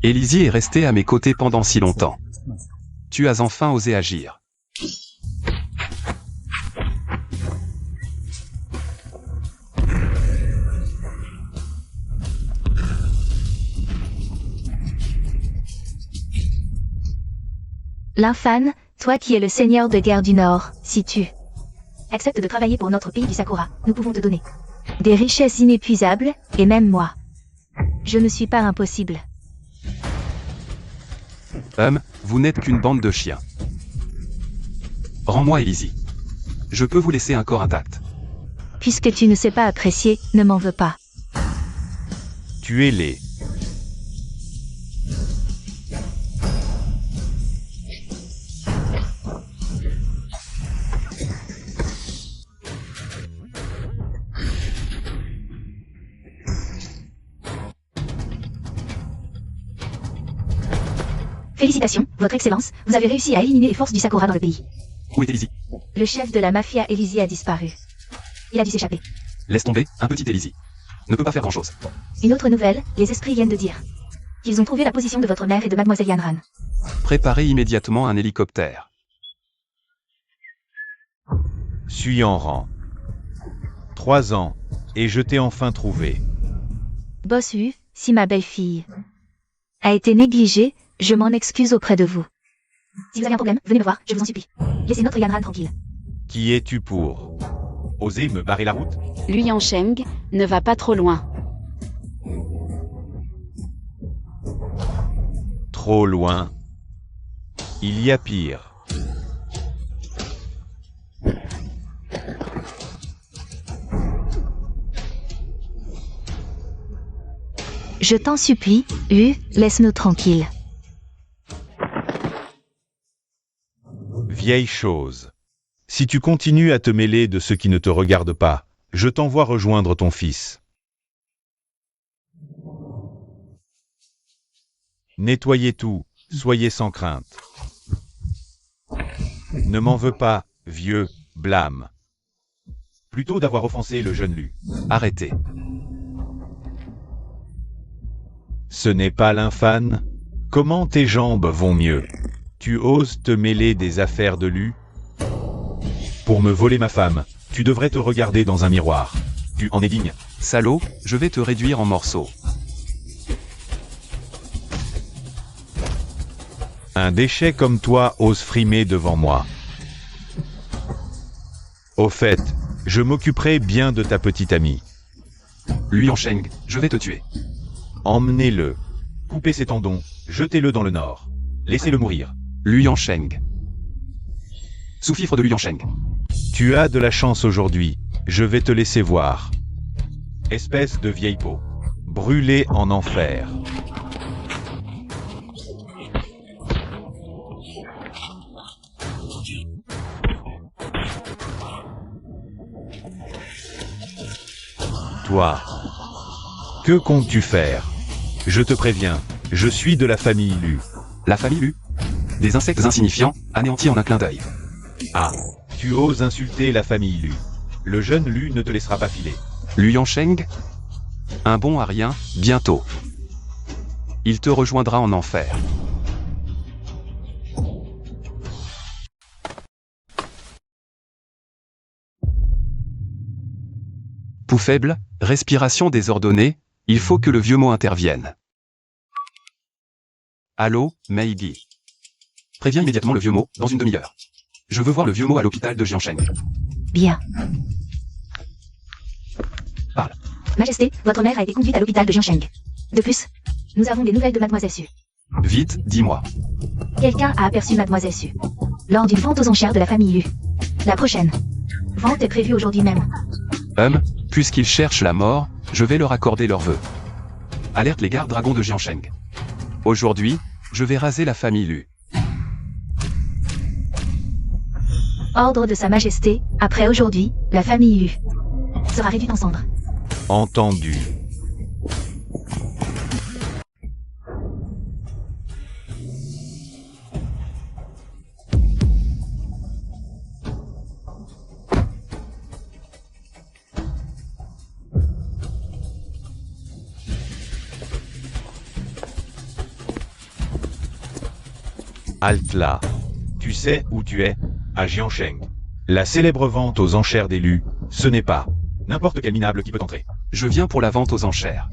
Élysée est restée à mes côtés pendant si longtemps. Tu as enfin osé agir. L'infâne, toi qui es le seigneur de guerre du Nord, si tu acceptes de travailler pour notre pays du Sakura, nous pouvons te donner des richesses inépuisables, et même moi. Je ne suis pas impossible. Vous n'êtes qu'une bande de chiens. Rends-moi Élysée. Je peux vous laisser un corps intact. Puisque tu ne sais pas apprécier, ne m'en veux pas. Tuez-les. Félicitations, Votre Excellence, vous avez réussi à éliminer les forces du Sakura dans le pays. Où est Élysée? Le chef de la mafia Élysée a disparu. Il a dû s'échapper. Laisse tomber, un petit Élysée. Ne peut pas faire grand-chose. Une autre nouvelle, les esprits viennent de dire qu'ils ont trouvé la position de votre mère et de mademoiselle Yanran. Préparez immédiatement un hélicoptère. Suis en rang. 3 ans, et je t'ai enfin trouvé. Bossu, si ma belle-fille a été négligée, je m'en excuse auprès de vous. Si vous avez un problème, venez me voir, je vous en supplie. Laissez notre Yanran tranquille. Qui es-tu pour oser me barrer la route? Lui Yansheng, ne va pas trop loin. Trop loin. Il y a pire. Je t'en supplie, laisse-nous tranquilles. Vieille chose. Si tu continues à te mêler de ce qui ne te regarde pas, je t'envoie rejoindre ton fils. Nettoyez tout, soyez sans crainte. Ne m'en veux pas, vieux blâme. Plutôt d'avoir offensé le jeune Lu. Arrêtez. Ce n'est pas l'infâne? Comment tes jambes vont mieux? Tu oses te mêler des affaires de Lu? Pour me voler ma femme, tu devrais te regarder dans un miroir. Tu en es digne? Salaud, je vais te réduire en morceaux. Un déchet comme toi ose frimer devant moi. Au fait, je m'occuperai bien de ta petite amie. Lui Yansheng, je vais te tuer. Emmenez-le. Coupez ses tendons, jetez-le dans le nord. Laissez-le mourir. Lui Yansheng. Sous-fifre de Lui Yansheng. Tu as de la chance aujourd'hui, je vais te laisser voir. Espèce de vieille peau. Brûlée en enfer. Toi. Que comptes-tu faire? Je te préviens, je suis de la famille Lu. La famille Lu. Des insectes insignifiants, anéantis en un clin d'œil. Ah, tu oses insulter la famille Lu. Le jeune Lu ne te laissera pas filer. Lui Yansheng. Un bon à rien, bientôt. Il te rejoindra en enfer. Pouls faible, respiration désordonnée, il faut que le vieux mot intervienne. Allô, Meigi. Préviens immédiatement le vieux mot, dans une demi-heure. Je veux voir le vieux mot à l'hôpital de Jiansheng. Bien. Parle. Majesté, votre mère a été conduite à l'hôpital de Jiansheng. De plus, nous avons des nouvelles de mademoiselle Su. Vite, dis-moi. Quelqu'un a aperçu mademoiselle Su lors d'une vente aux enchères de la famille Lu. La prochaine vente est prévue aujourd'hui même. Puisqu'ils cherchent la mort, je vais leur accorder leur vœu. Alerte les gardes dragons de Jiansheng. Aujourd'hui, je vais raser la famille Lu. Ordre de Sa Majesté, après aujourd'hui, la famille Lu sera réduite en cendres. Entendu. Halte là. Tu sais où tu es? À Jiansheng. La célèbre vente aux enchères d'élus, ce n'est pas n'importe quel minable qui peut entrer. Je viens pour la vente aux enchères.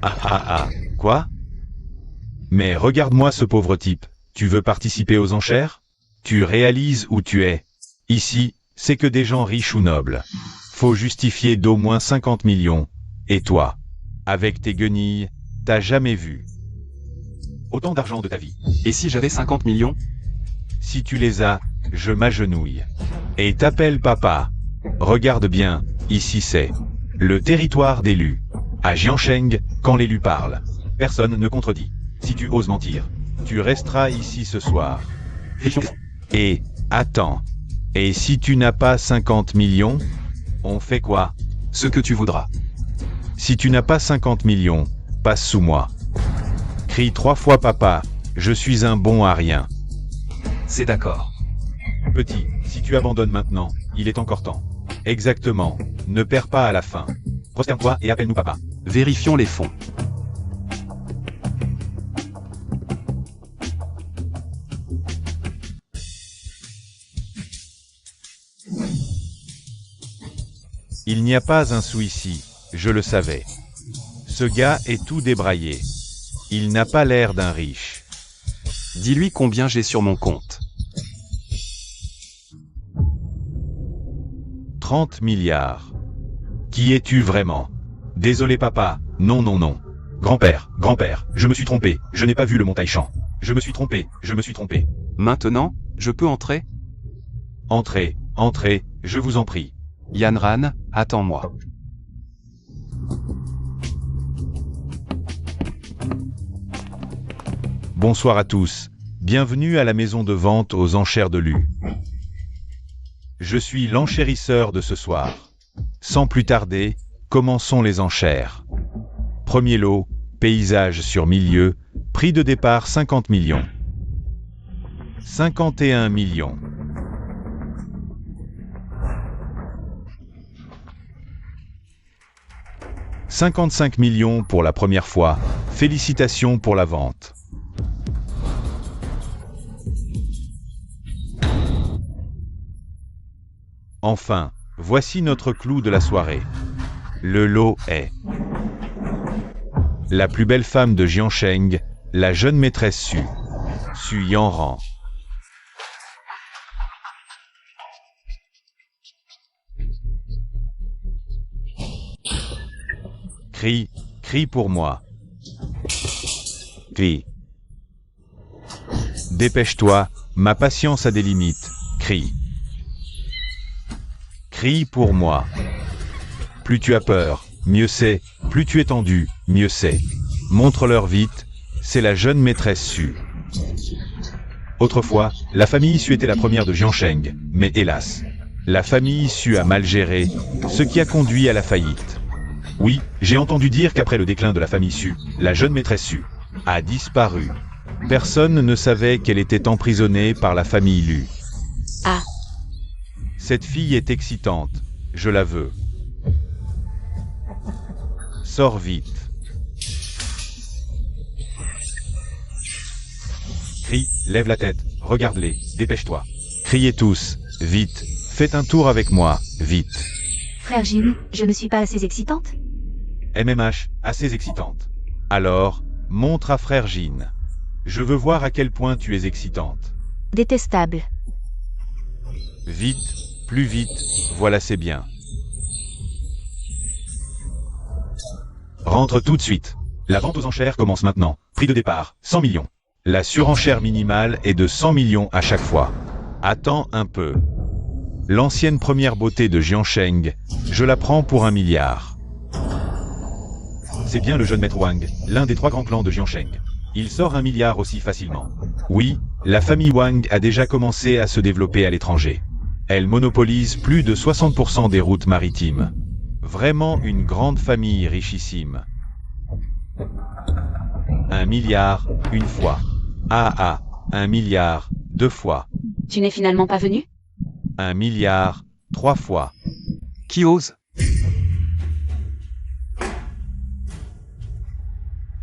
Ah ah ah, quoi? Mais regarde-moi ce pauvre type. Tu veux participer aux enchères? Tu réalises où tu es? Ici, c'est que des gens riches ou nobles. Faut justifier d'au moins 50 millions. Et toi? Avec tes guenilles, t'as jamais vu autant d'argent de ta vie. Et si j'avais 50 millions? Si tu les as, je m'agenouille. Et t'appelle papa. Regarde bien, ici c'est le territoire d'élu. À Jiansheng, quand l'élu parle, personne ne contredit. Si tu oses mentir, tu resteras ici ce soir. Et, attends. Et si tu n'as pas 50 millions, on fait quoi? Ce que tu voudras. Si tu n'as pas 50 millions, passe sous moi. Crie 3 fois papa, je suis un bon à rien. C'est d'accord. Petit, si tu abandonnes maintenant, il est encore temps. Exactement, ne perds pas à la fin. Prosterne-toi et appelle-nous papa. Vérifions les fonds. Il n'y a pas un sou ici, je le savais. Ce gars est tout débraillé. Il n'a pas l'air d'un riche. Dis-lui combien j'ai sur mon compte. 30 milliards. Qui es-tu vraiment? Désolé papa, non non non. Grand-père, je me suis trompé, je n'ai pas vu le Montaïchamp. Je me suis trompé. Maintenant, je peux entrer? Entrez, je vous en prie. Yanran, attends-moi. Bonsoir à tous, bienvenue à la maison de vente aux enchères de l'U. Je suis l'enchérisseur de ce soir. Sans plus tarder, commençons les enchères. Premier lot, paysage sur milieu, prix de départ 50 millions. 51 millions. 55 millions pour la première fois, félicitations pour la vente. Enfin, voici notre clou de la soirée. Le lot est la plus belle femme de Jiansheng, la jeune maîtresse Su Yanran. Crie pour moi. Crie. Dépêche-toi, ma patience a des limites. Crie. Crie pour moi. Plus tu as peur, mieux c'est. Plus tu es tendu, mieux c'est. Montre-leur vite, c'est la jeune maîtresse Su. Autrefois, la famille Su était la première de Jiansheng, mais hélas, la famille Su a mal géré, ce qui a conduit à la faillite. Oui, j'ai entendu dire qu'après le déclin de la famille Su, la jeune maîtresse Su a disparu. Personne ne savait qu'elle était emprisonnée par la famille Lu. Ah. Cette fille est excitante, je la veux. Sors vite. Crie, lève la tête, regarde-les, dépêche-toi. Criez tous, vite, faites un tour avec moi, vite. Frère Jin, je ne suis pas assez excitante? MMH, assez excitante. Alors, montre à frère Jin. Je veux voir à quel point tu es excitante. Détestable. Vite, plus vite, voilà c'est bien. Rentre tout de suite. La vente aux enchères commence maintenant. Prix de départ, 100 millions. La surenchère minimale est de 100 millions à chaque fois. Attends un peu. L'ancienne première beauté de Jiansheng, je la prends pour 1 milliard. C'est bien le jeune maître Wang, l'un des 3 grands clans de Jiansheng. Il sort 1 milliard aussi facilement. Oui, la famille Wang a déjà commencé à se développer à l'étranger. Elle monopolise plus de 60% des routes maritimes. Vraiment une grande famille richissime. 1 milliard, une fois. 1 milliard, 2 fois. Tu n'es finalement pas venu? 1 milliard, 3 fois. Qui ose?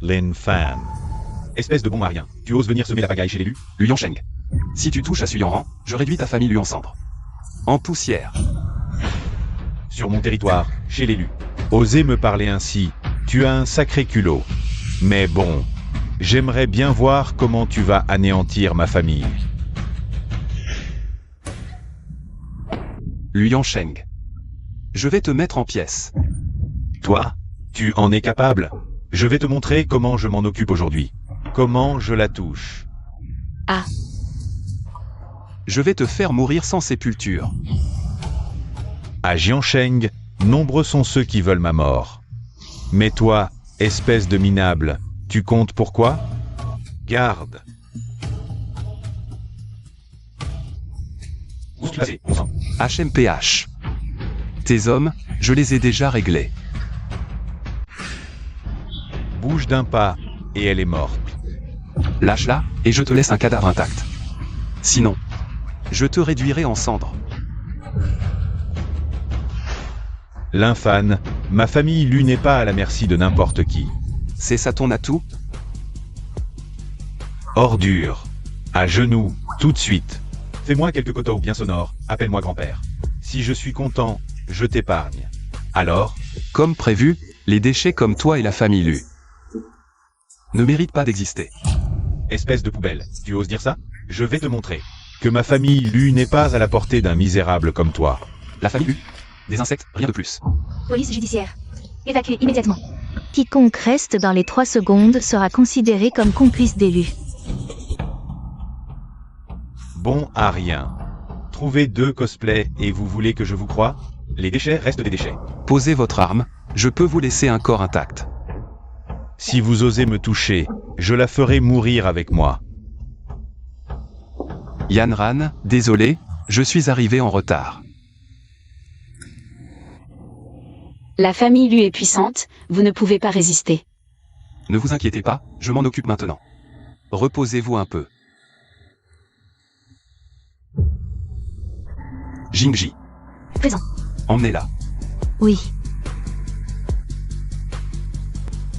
Lin Fan. Espèce de bon marien. Tu oses venir semer la pagaille chez l'élu? Lu Yongsheng. Si tu touches à Suyanran, je réduis ta famille Lu en cendres. En poussière. Sur mon territoire, chez l'élu. Oser me parler ainsi, tu as un sacré culot. Mais bon, j'aimerais bien voir comment tu vas anéantir ma famille. Lu Yongsheng. Je vais te mettre en pièces. Toi, tu en es capable. Je vais te montrer comment je m'en occupe aujourd'hui. Comment je la touche. Ah, Je vais te faire mourir sans sépulture. À Jiansheng, nombreux sont ceux qui veulent ma mort. Mais toi, espèce de minable, tu comptes pourquoi? Garde. Où est-ce que tu vas, bon sang? HMPH. Tes hommes, je les ai déjà réglés. Bouge d'un pas, et elle est morte. Lâche-la, et je te laisse un cadavre intact. Sinon, je te réduirai en cendres. L'infâne, ma famille Lu n'est pas à la merci de n'importe qui. C'est ça ton atout? Ordure. À genoux, tout de suite. Fais-moi quelques kotos bien sonores, appelle-moi grand-père. Si je suis content, je t'épargne. Alors, Comme prévu, les déchets comme toi et la famille Lu ne méritent pas d'exister. espèce de poubelle, tu oses dire ça? Je vais te montrer que ma famille Lu n'est pas à la portée d'un misérable comme toi. La famille Lu? Des insectes, rien de plus. Police judiciaire. Évacuez immédiatement. Quiconque reste dans les 3 secondes sera considéré comme complice d'élu. Bon à rien. Trouvez 2 cosplays et vous voulez que je vous croie? Les déchets restent des déchets. Posez votre arme, je peux vous laisser un corps intact. Si vous osez me toucher, je la ferai mourir avec moi. Yanran, désolé, je suis arrivé en retard. la famille Lu est puissante, vous ne pouvez pas résister. Ne vous inquiétez pas, je m'en occupe maintenant. Reposez-vous un peu. Jingji. Présent. Emmenez-la. Oui.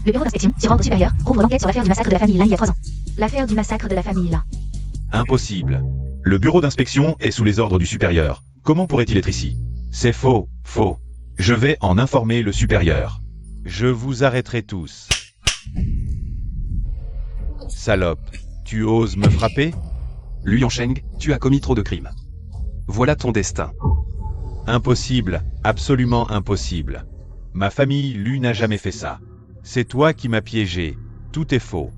Le bureau d'inspection, sur ordre supérieur, rouvre l'enquête sur l'affaire du massacre de la famille Lin il y a 3 ans. L'affaire du massacre de la famille Lin. Impossible. Le bureau d'inspection est sous les ordres du supérieur. Comment pourrait-il être ici? C'est faux, faux. Je vais en informer le supérieur. Je vous arrêterai tous. Salope, tu oses me frapper? Lu Yongsheng, tu as commis trop de crimes. Voilà ton destin. Impossible, absolument impossible. Ma famille Lu n'a jamais fait ça. C'est toi qui m'as piégé. Tout est faux.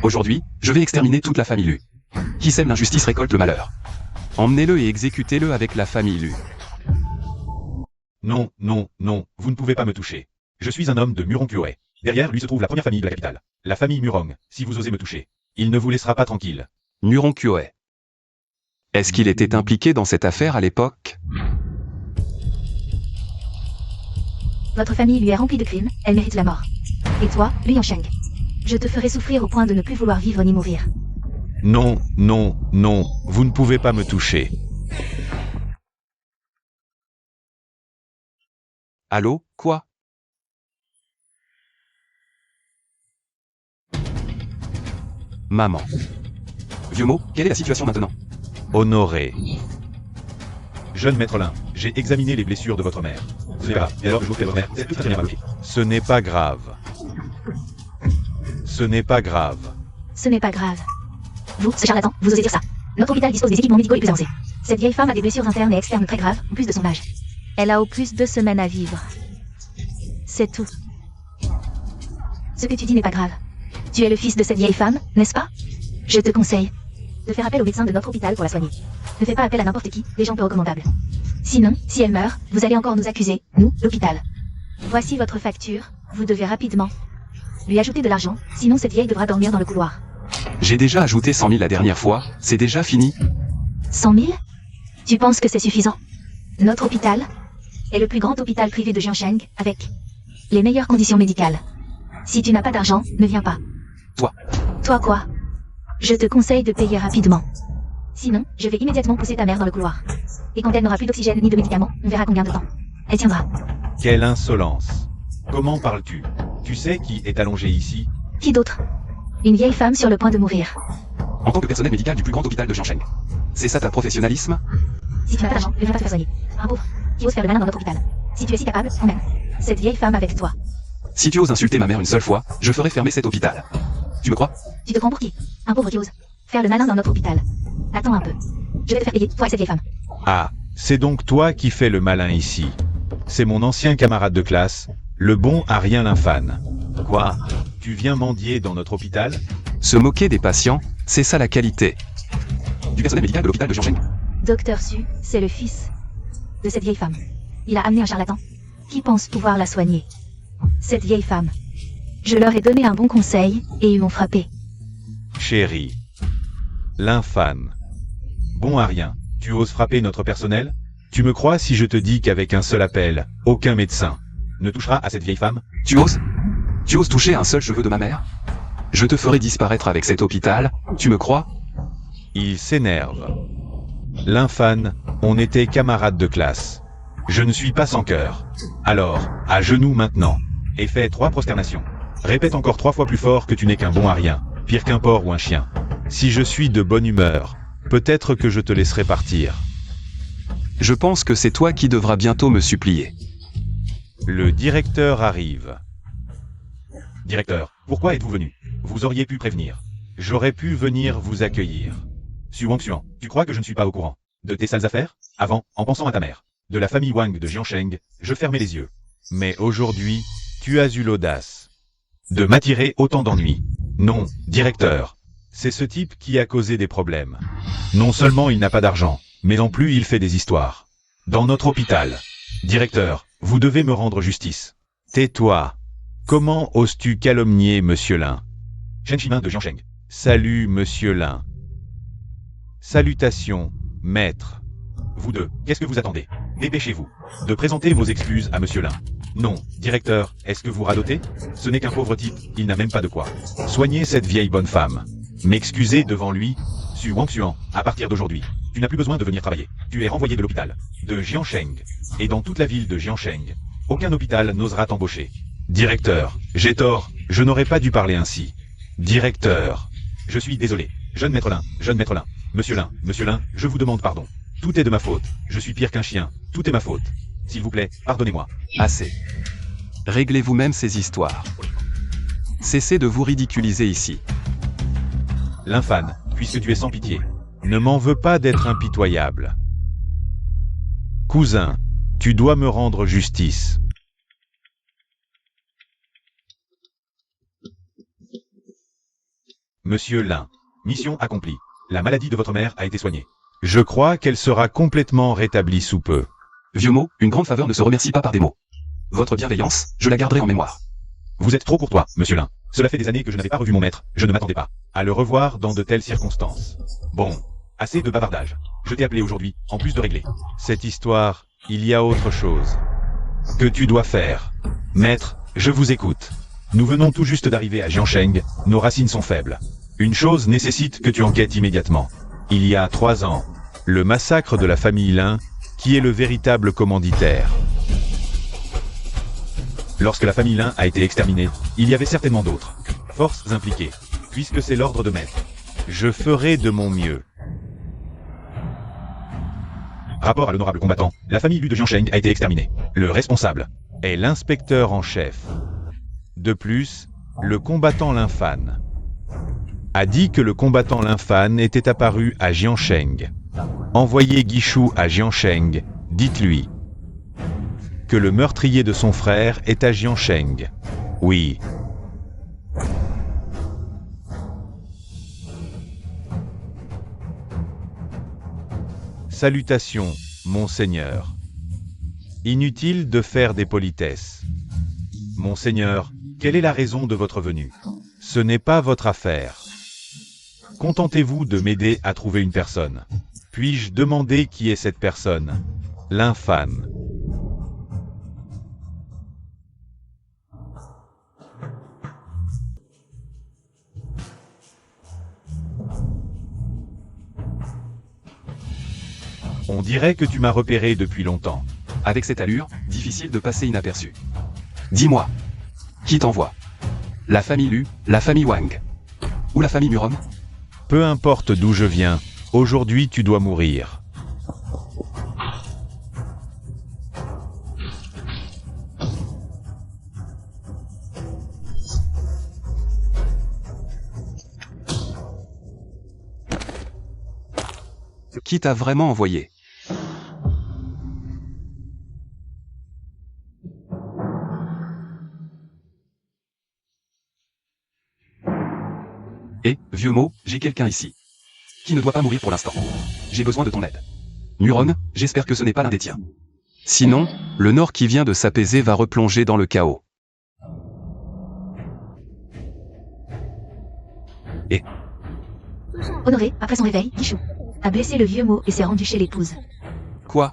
Aujourd'hui, je vais exterminer toute la famille Lu. Qui sème l'injustice récolte le malheur. Emmenez-le et exécutez-le avec la famille Lu. Non, non, non, vous ne pouvez pas me toucher. Je suis un homme de Murong-Kyoe. Derrière lui se trouve la première famille de la capitale. La famille Murong, si vous osez me toucher. Il ne vous laissera pas tranquille. Murong Kyoe. Est-ce qu'il était impliqué dans cette affaire à l'époque? Votre famille lui est remplie de crimes, elle mérite la mort. Et toi, Lu Yongsheng, je te ferai souffrir au point de ne plus vouloir vivre ni mourir. Non, non, non, vous ne pouvez pas me toucher. Allô, quoi? Maman. Vieux mot, quelle est la situation maintenant? Honoré. Jeune maître Lin, j'ai examiné les blessures de votre mère. Ce n'est pas grave. Et alors je vous fais votre mère. C'est très bien malgré. Ce n'est pas grave. Ce n'est pas grave. Ce n'est pas grave. Vous, ce charlatan, vous osez dire ça. Notre hôpital dispose des équipements médicaux les plus avancés. Cette vieille femme a des blessures internes et externes très graves, en plus de son âge. Elle a au plus 2 semaines à vivre. C'est tout. Ce que tu dis n'est pas grave. Tu es le fils de cette vieille femme, n'est-ce pas? Je te conseille de faire appel au médecin de notre hôpital pour la soigner. Ne fais pas appel à n'importe qui, des gens peu recommandables. Sinon, si elle meurt, vous allez encore nous accuser, nous, l'hôpital. Voici votre facture, vous devez rapidement lui ajouter de l'argent, sinon cette vieille devra dormir dans le couloir. J'ai déjà ajouté 100 000 la dernière fois, c'est déjà fini. 100 000? Tu penses que c'est suffisant? Notre hôpital est le plus grand hôpital privé de Jiansheng, avec les meilleures conditions médicales. Si tu n'as pas d'argent, ne viens pas. Toi. Toi quoi? Je te conseille de payer rapidement. Sinon, je vais immédiatement pousser ta mère dans le couloir. Et quand elle n'aura plus d'oxygène ni de médicaments, on verra combien de temps. Elle tiendra. Quelle insolence. Comment parles-tu? Tu sais qui est allongé ici? Qui d'autre? Une vieille femme sur le point de mourir. En tant que personnel médical du plus grand hôpital de Jiangsheng. C'est ça ta professionnalisme? Si tu n'as pas d'argent, ne viens pas te faire soigner. Un pauvre, qui ose faire le malin dans notre hôpital. Si tu es si capable, emmène cette vieille femme avec toi. Si tu oses insulter ma mère une seule fois, je ferai fermer cet hôpital. Tu me crois? Tu te prends pour qui? Un pauvre qui ose faire le malin dans notre hôpital. Attends un peu. Je vais te faire payer, toi et cette vieille femme. Ah, c'est donc toi qui fais le malin ici. C'est mon ancien camarade de classe, le bon Arien Lymphane. Quoi? Tu viens mendier dans notre hôpital? Se moquer des patients, c'est ça la qualité. Du personnel médical de l'hôpital de Jiangsheng. Docteur Su, c'est le fils de cette vieille femme. Il a amené un charlatan qui pense pouvoir la soigner. Cette vieille femme. Je leur ai donné un bon conseil et ils m'ont frappé. Chérie. Lymphane. Bon Arien, tu oses frapper notre personnel? Tu me crois si je te dis qu'avec un seul appel, aucun médecin ne touchera à cette vieille femme? Tu oses? Tu oses toucher un seul cheveu de ma mère? Je te ferai disparaître avec cet hôpital, tu me crois? Il s'énerve. Lymphane, on était camarades de classe. Je ne suis pas sans cœur. Alors, à genoux maintenant. Et fais 3 prosternations. Répète encore 3 fois plus fort que tu n'es qu'un bon Arien, pire qu'un porc ou un chien. Si je suis de bonne humeur, peut-être que je te laisserai partir. Je pense que c'est toi qui devras bientôt me supplier. Le directeur arrive. Directeur, pourquoi êtes-vous venu? Vous auriez pu prévenir. J'aurais pu venir vous accueillir. Suan, tu crois que je ne suis pas au courant de tes sales affaires? Avant, en pensant à ta mère, de la famille Wang de Jiangsheng, je fermais les yeux. Mais aujourd'hui, tu as eu l'audace de m'attirer autant d'ennuis. Non, directeur. C'est ce type qui a causé des problèmes. Non seulement il n'a pas d'argent, mais en plus il fait des histoires. Dans notre hôpital. Directeur, vous devez me rendre justice. Tais-toi. Comment oses-tu calomnier Monsieur Lin? Shen Shimin de Jiangsheng. Salut Monsieur Lin. Salutations, maître. Vous deux, qu'est-ce que vous attendez? Dépêchez-vous de présenter vos excuses à Monsieur Lin. Non, directeur, est-ce que vous radotez? Ce n'est qu'un pauvre type, il n'a même pas de quoi soigner cette vieille bonne femme. M'excuser devant lui? Suan, à partir d'aujourd'hui, tu n'as plus besoin de venir travailler. Tu es renvoyé de l'hôpital de Jiangsheng. Et dans toute la ville de Jiangsheng, aucun hôpital n'osera t'embaucher. Directeur, j'ai tort, je n'aurais pas dû parler ainsi. Directeur, je suis désolé. Jeune maître Lin, Monsieur Lin, je vous demande pardon. Tout est de ma faute, je suis pire qu'un chien, tout est ma faute. S'il vous plaît, pardonnez-moi. Assez. Réglez vous-même ces histoires. Cessez de vous ridiculiser ici. Lymphane, puisque tu es sans pitié, ne m'en veux pas d'être impitoyable. Cousin, tu dois me rendre justice. Monsieur Lin, mission accomplie. La maladie de votre mère a été soignée. Je crois qu'elle sera complètement rétablie sous peu. Vieux mot, une grande faveur ne se remercie pas par des mots. Votre bienveillance, je la garderai en mémoire. Vous êtes trop courtois, Monsieur Lin. Cela fait des années que je n'avais pas revu mon maître, je ne m'attendais pas à le revoir dans de telles circonstances. Bon, assez de bavardage. Je t'ai appelé aujourd'hui, en plus de régler cette histoire, il y a autre chose que tu dois faire. Maître, je vous écoute. Nous venons tout juste d'arriver à Jiangsheng, nos racines sont faibles. Une chose nécessite que tu enquêtes immédiatement. Il y a 3 ans, le massacre de la famille Lin, qui est le véritable commanditaire. Lorsque la famille Lin a été exterminée, il y avait certainement d'autres forces impliquées, puisque c'est l'ordre de maître. Je ferai de mon mieux. Rapport à l'honorable combattant, la famille Lu de Jiangsheng a été exterminée. Le responsable est l'inspecteur en chef. De plus, le combattant Lymphane a dit que le combattant Lymphane était apparu à Jiangsheng. Envoyez Guichou à Jiangsheng, dites-lui que le meurtrier de son frère est à Jiangsheng. Oui. Salutations, monseigneur. Inutile de faire des politesses. Monseigneur, quelle est la raison de votre venue? Ce n'est pas votre affaire. Contentez-vous de m'aider à trouver une personne. Puis-je demander qui est cette personne? Lymphane. On dirait que tu m'as repéré depuis longtemps. Avec cette allure, difficile de passer inaperçu. Dis-moi. Qui t'envoie? La famille Lu, la famille Wang. Ou la famille Murong? Peu importe d'où je viens, aujourd'hui tu dois mourir. Qui t'a vraiment envoyé? Vieux mot, j'ai quelqu'un ici. Qui ne doit pas mourir pour l'instant. J'ai besoin de ton aide. Murong, j'espère que ce n'est pas l'un des tiens. Sinon, le nord qui vient de s'apaiser va replonger dans le chaos. Honoré, après son réveil, Guichou a blessé le vieux mot et s'est rendu chez l'épouse. Quoi?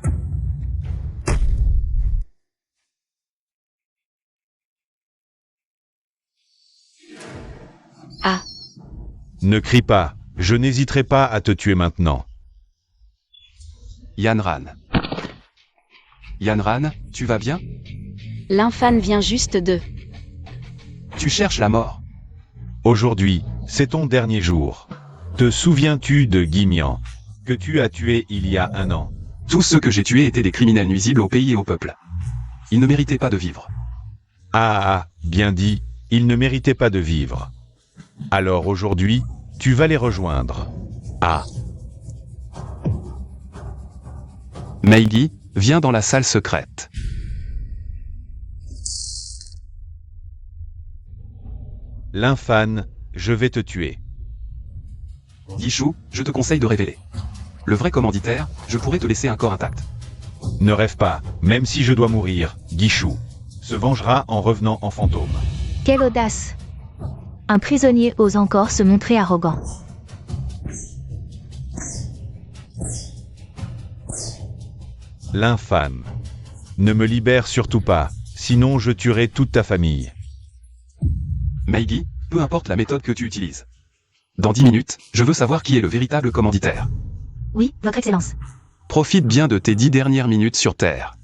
Ah, Ne crie pas, je n'hésiterai pas à te tuer maintenant. Yanran. Yanran, tu vas bien? l'infâme vient juste de... Tu cherches la mort. Aujourd'hui, c'est ton dernier jour. Te souviens-tu de Guimian, que tu as tué il y a 1 an? Tous ceux que j'ai tués étaient des criminels nuisibles au pays et au peuple. Ils ne méritaient pas de vivre. Ah, bien dit, ils ne méritaient pas de vivre. Alors aujourd'hui, tu vas les rejoindre. Ah, Meigi, viens dans la salle secrète. l'infâme, je vais te tuer. Guichou, je te conseille de révéler. Le vrai commanditaire, je pourrais te laisser un corps intact. Ne rêve pas, même si je dois mourir, Guichou se vengera en revenant en fantôme. Quelle audace! Un prisonnier ose encore se montrer arrogant. L'infâme. Ne me libère surtout pas, sinon je tuerai toute ta famille. Meigi, peu importe la méthode que tu utilises. Dans 10 minutes, je veux savoir qui est le véritable commanditaire. Oui, votre excellence. Profite bien de tes 10 dernières minutes sur Terre.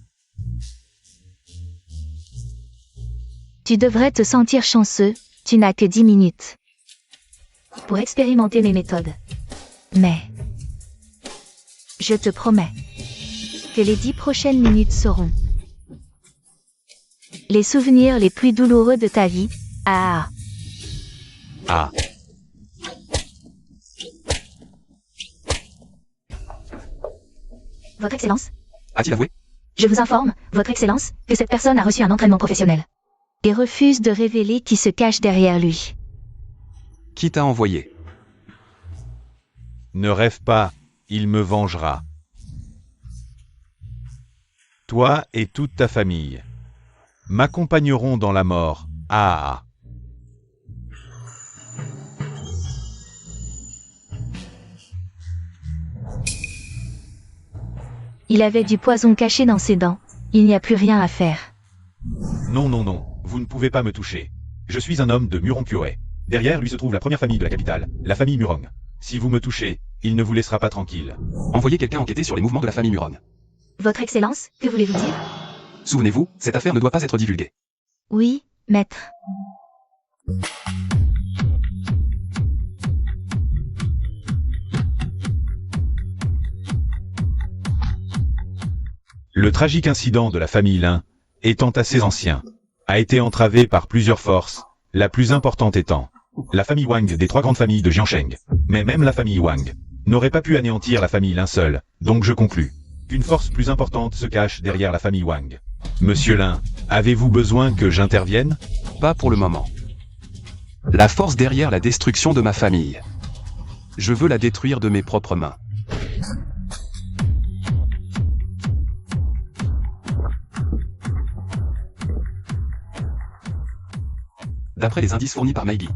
Tu devrais te sentir chanceux, tu n'as que 10 minutes. Pour expérimenter mes méthodes. Mais... je te promets que les 10 prochaines minutes seront les souvenirs les plus douloureux de ta vie. Ah. Ah, Votre excellence, A-t-il avoué? je vous informe, votre excellence, que cette personne a reçu un entraînement professionnel. Et refuse de révéler qui se cache derrière lui. Qui t'a envoyé? ne rêve pas, il me vengera. Toi et toute ta famille m'accompagneront dans la mort. Ah. Il avait du poison caché dans ses dents. Il n'y a plus rien à faire. Non, non, non, vous ne pouvez pas me toucher. Je suis un homme de Murong-Kyoe. Derrière lui se trouve la première famille de la capitale, la famille Murong. Si vous me touchez, il ne vous laissera pas tranquille. Envoyez quelqu'un enquêter sur les mouvements de la famille Murong. Votre excellence, que voulez-vous dire? Souvenez-vous, cette affaire ne doit pas être divulguée. Oui, maître. Le tragique incident de la famille Lin, étant assez ancien, a été entravé par plusieurs forces, la plus importante étant la famille Wang des 3 grandes familles de Jiansheng. Mais même la famille Wang n'aurait pas pu anéantir la famille Lin seule, donc je conclus qu'une force plus importante se cache derrière la famille Wang. Monsieur Lin, avez-vous besoin que j'intervienne? Pas pour le moment. La force derrière la destruction de ma famille. Je veux la détruire de mes propres mains. D'après les indices fournis par Meigi,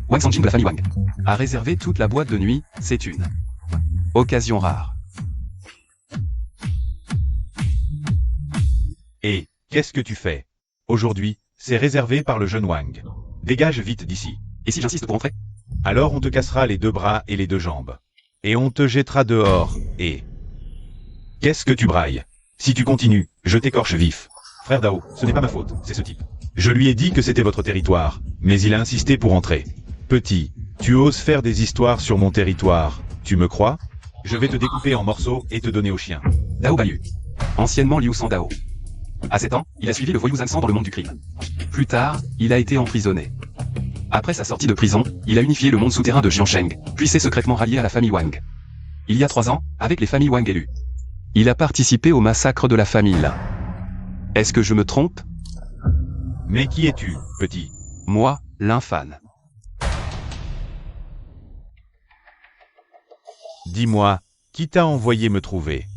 Wang Sanjin de la famille Wang a réservé toute la boîte de nuit, c'est une occasion rare. Et, qu'est-ce que tu fais? Aujourd'hui, c'est réservé par le jeune Wang. Dégage vite d'ici. Et si j'insiste pour entrer? Alors on te cassera les 2 bras et les 2 jambes. Et on te jettera dehors, et... Qu'est-ce que tu brailles? Si tu continues, je t'écorche vif. Frère Dao, ce n'est pas ma faute, c'est ce type. Je lui ai dit que c'était votre territoire, mais il a insisté pour entrer. Petit, tu oses faire des histoires sur mon territoire, tu me crois? Je vais te découper en morceaux et te donner au chien. Dao Bayu. Anciennement Liu San Dao. À 7 ans, il a suivi le voyou Zhang San dans le monde du crime. Plus tard, il a été emprisonné. Après sa sortie de prison, il a unifié le monde souterrain de Jiansheng, puis s'est secrètement rallié à la famille Wang. Il y a 3 ans, avec les familles Wang élues. Il a participé au massacre de la famille Lin. Est-ce que je me trompe? Mais qui es-tu, petit? Moi, Lin Fan. Dis-moi, qui t'a envoyé me trouver?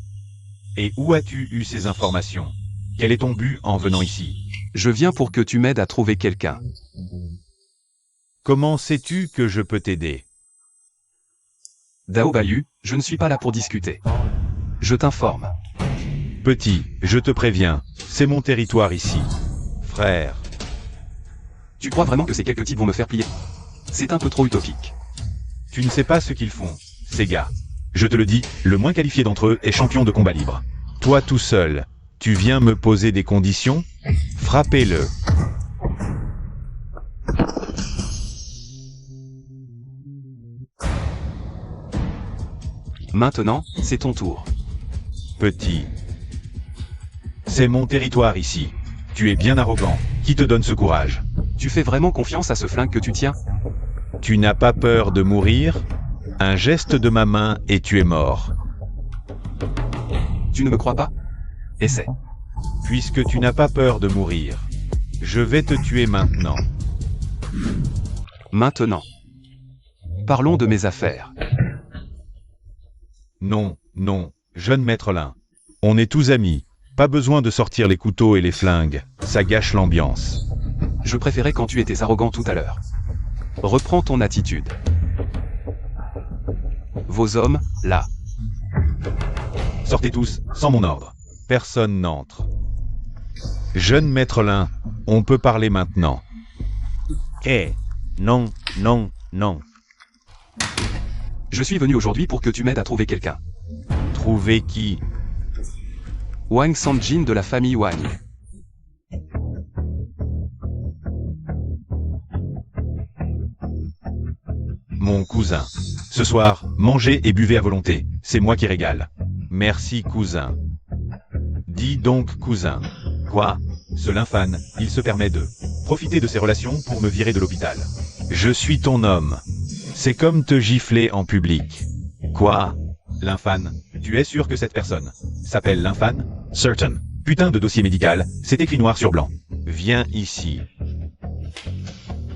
Et où as-tu eu ces informations? Quel est ton but en venant ici? Je viens pour que tu m'aides à trouver quelqu'un. Comment sais-tu que je peux t'aider? Dao Bayu, je ne suis pas là pour discuter. Je t'informe. Petit, je te préviens, c'est mon territoire ici. Frère. Tu crois vraiment que ces quelques types vont me faire plier? C'est un peu trop utopique. Tu ne sais pas ce qu'ils font, ces gars. Je te le dis, le moins qualifié d'entre eux est champion de combat libre. Toi tout seul, tu viens me poser des conditions? Frappez-le. Maintenant, c'est ton tour. Petit. C'est mon territoire ici. Tu es bien arrogant. Qui te donne ce courage? Tu fais vraiment confiance à ce flingue que tu tiens? Tu n'as pas peur de mourir? Un geste de ma main et tu es mort. Tu ne me crois pas? Essaie. Puisque tu n'as pas peur de mourir, je vais te tuer maintenant. Maintenant. Parlons de mes affaires. Non, non, jeune maître Lin. On est tous amis. Pas besoin de sortir les couteaux et les flingues. Ça gâche l'ambiance. Je préférais quand tu étais arrogant tout à l'heure. Reprends ton attitude. Vos hommes, là. Sortez tous, sans mon ordre. Personne n'entre. Jeune maître Lin, on peut parler maintenant. Non, non, non. Je suis venu aujourd'hui pour que tu m'aides à trouver quelqu'un. Trouver qui? Wang Sanjin de la famille Wang. Mon cousin. Ce soir, mangez et buvez à volonté. C'est moi qui régale. Merci cousin. Dis donc cousin. Quoi? Ce Linfan, il se permet de profiter de ses relations pour me virer de l'hôpital. Je suis ton homme. C'est comme te gifler en public. Quoi? Linfan, tu es sûr que cette personne s'appelle Linfan? Certain. Putain de dossier médical, c'est écrit noir sur blanc. Viens ici.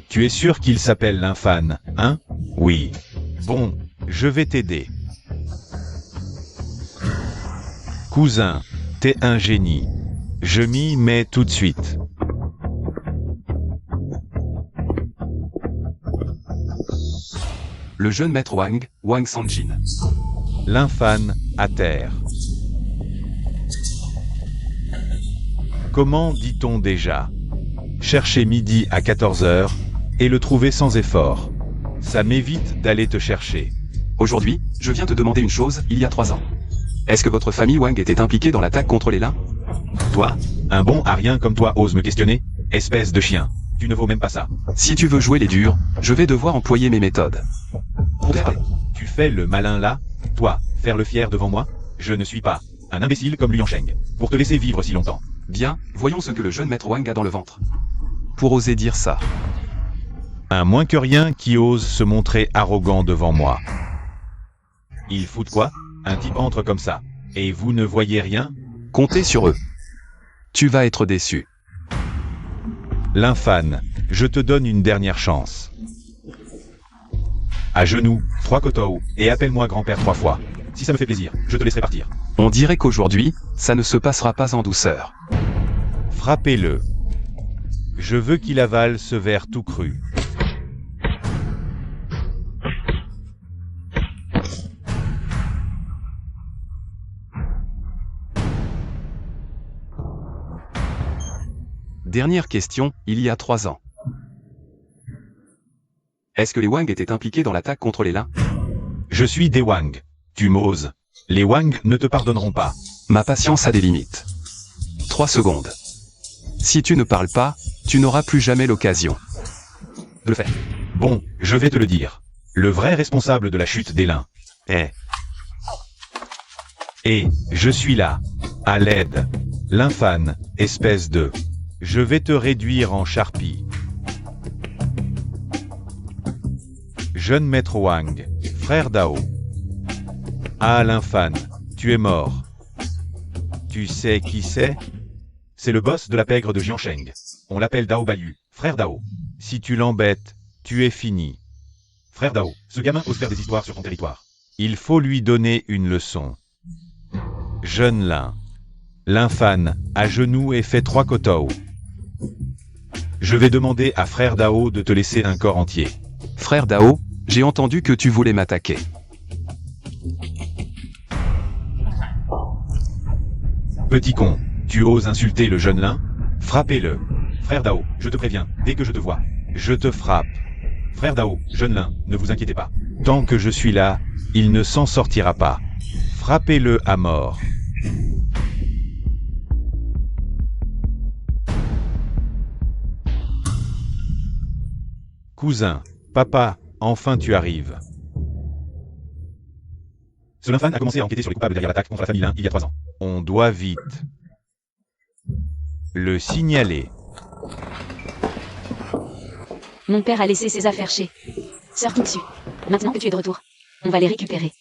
Tu es sûr qu'il s'appelle Linfan, hein? Oui. Bon, je vais t'aider. Cousin, t'es un génie. Je m'y mets tout de suite. Le jeune maître Wang, Wang Sanjin. Linfan, à terre. Comment dit-on déjà? Chercher midi à 14h, et le trouver sans effort. Ça m'évite d'aller te chercher. Aujourd'hui, je viens te demander une chose, il y a 3 ans. Est-ce que votre famille Wang était impliquée dans l'attaque contre les Lin? Toi, un bon à rien comme toi ose me questionner? Espèce de chien. Tu ne vaux même pas ça. Si tu veux jouer les durs, je vais devoir employer mes méthodes. Tu fais le malin là? Toi, faire le fier devant moi? Je ne suis pas un imbécile comme Liu Sheng, pour te laisser vivre si longtemps. Bien, voyons ce que le jeune maître Wang a dans le ventre. Pour oser dire ça. Un moins que rien qui ose se montrer arrogant devant moi. Il fout quoi? Un type entre comme ça. Et vous ne voyez rien? Comptez sur eux. Tu vas être déçu. Linfan, je te donne une dernière chance. À genoux, 3 kotou, et appelle-moi grand-père 3 fois. Si ça me fait plaisir, je te laisserai partir. On dirait qu'aujourd'hui, ça ne se passera pas en douceur. Frappez-le. Je veux qu'il avale ce verre tout cru. Dernière question, il y a 3 ans. Est-ce que les Wang étaient impliqués dans l'attaque contre les Lin? Je suis des Wang. Tu m'oses. Les Wang ne te pardonneront pas. Ma patience a des limites. 3 secondes. Si tu ne parles pas, tu n'auras plus jamais l'occasion de le faire. Bon, je vais te le dire. Le vrai responsable de la chute des lins est... Et je suis là, à l'aide. L'infane, espèce de... Je vais te réduire en charpie. Jeune maître Wang, frère Dao. Ah l'infane, tu es mort. Tu sais qui c'est? C'est le boss de la pègre de Jiansheng. On l'appelle Dao Bayu, frère Dao. Si tu l'embêtes, tu es fini. Frère Dao, ce gamin ose faire des histoires sur ton territoire. Il faut lui donner une leçon. Jeune lin. L'infane, à genoux et fait 3 kotou. Je vais demander à frère Dao de te laisser un corps entier. Frère Dao, j'ai entendu que tu voulais m'attaquer. Petit con, tu oses insulter le jeune lin? Frappez-le. Frère Dao, je te préviens, dès que je te vois, je te frappe. Frère Dao, jeune lin, ne vous inquiétez pas. Tant que je suis là, il ne s'en sortira pas. Frappez-le à mort. Cousin, papa, enfin tu arrives. Ce Linfan a commencé à enquêter sur les coupables derrière l'attaque contre la famille Lin il y a 3 ans. On doit vite le signaler. Mon père a laissé ses affaires chez Sœur Kingsu. Maintenant que tu es de retour, on va les récupérer.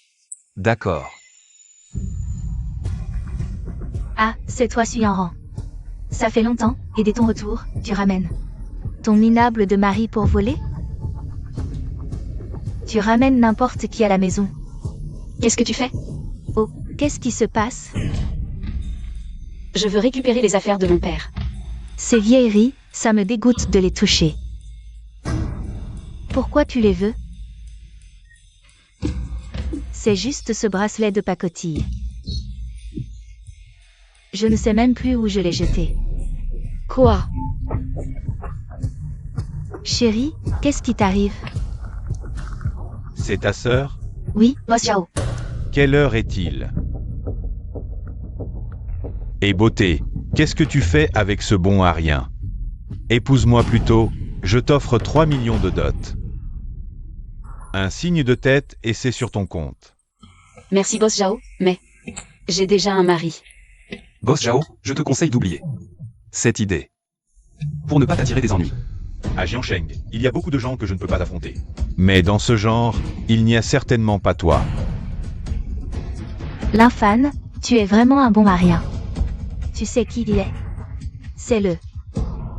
D'accord. Ah, c'est toi Suyanran. Ça fait longtemps, et dès ton retour, tu ramènes ton minable de mari pour voler? Tu ramènes n'importe qui à la maison. Qu'est-ce que tu fais? Oh, qu'est-ce qui se passe? Je veux récupérer les affaires de mon père. Ces vieilleries, ça me dégoûte de les toucher. Pourquoi tu les veux? C'est juste ce bracelet de pacotille. Je ne sais même plus où je l'ai jeté. Quoi? Chérie, qu'est-ce qui t'arrive? C'est ta sœur? Oui, boss Zhao. Quelle heure est-il? Et beauté, qu'est-ce que tu fais avec ce bon à rien? Épouse-moi plutôt, je t'offre 3 millions de dot. Un signe de tête et c'est sur ton compte. Merci boss Zhao, mais j'ai déjà un mari. Boss Zhao, je te conseille d'oublier cette idée. Pour ne pas t'attirer des ennuis. À Jiansheng, il y a beaucoup de gens que je ne peux pas affronter. Mais dans ce genre, il n'y a certainement pas toi. L'infane, tu es vraiment un bon marien. Tu sais qui il est? C'est le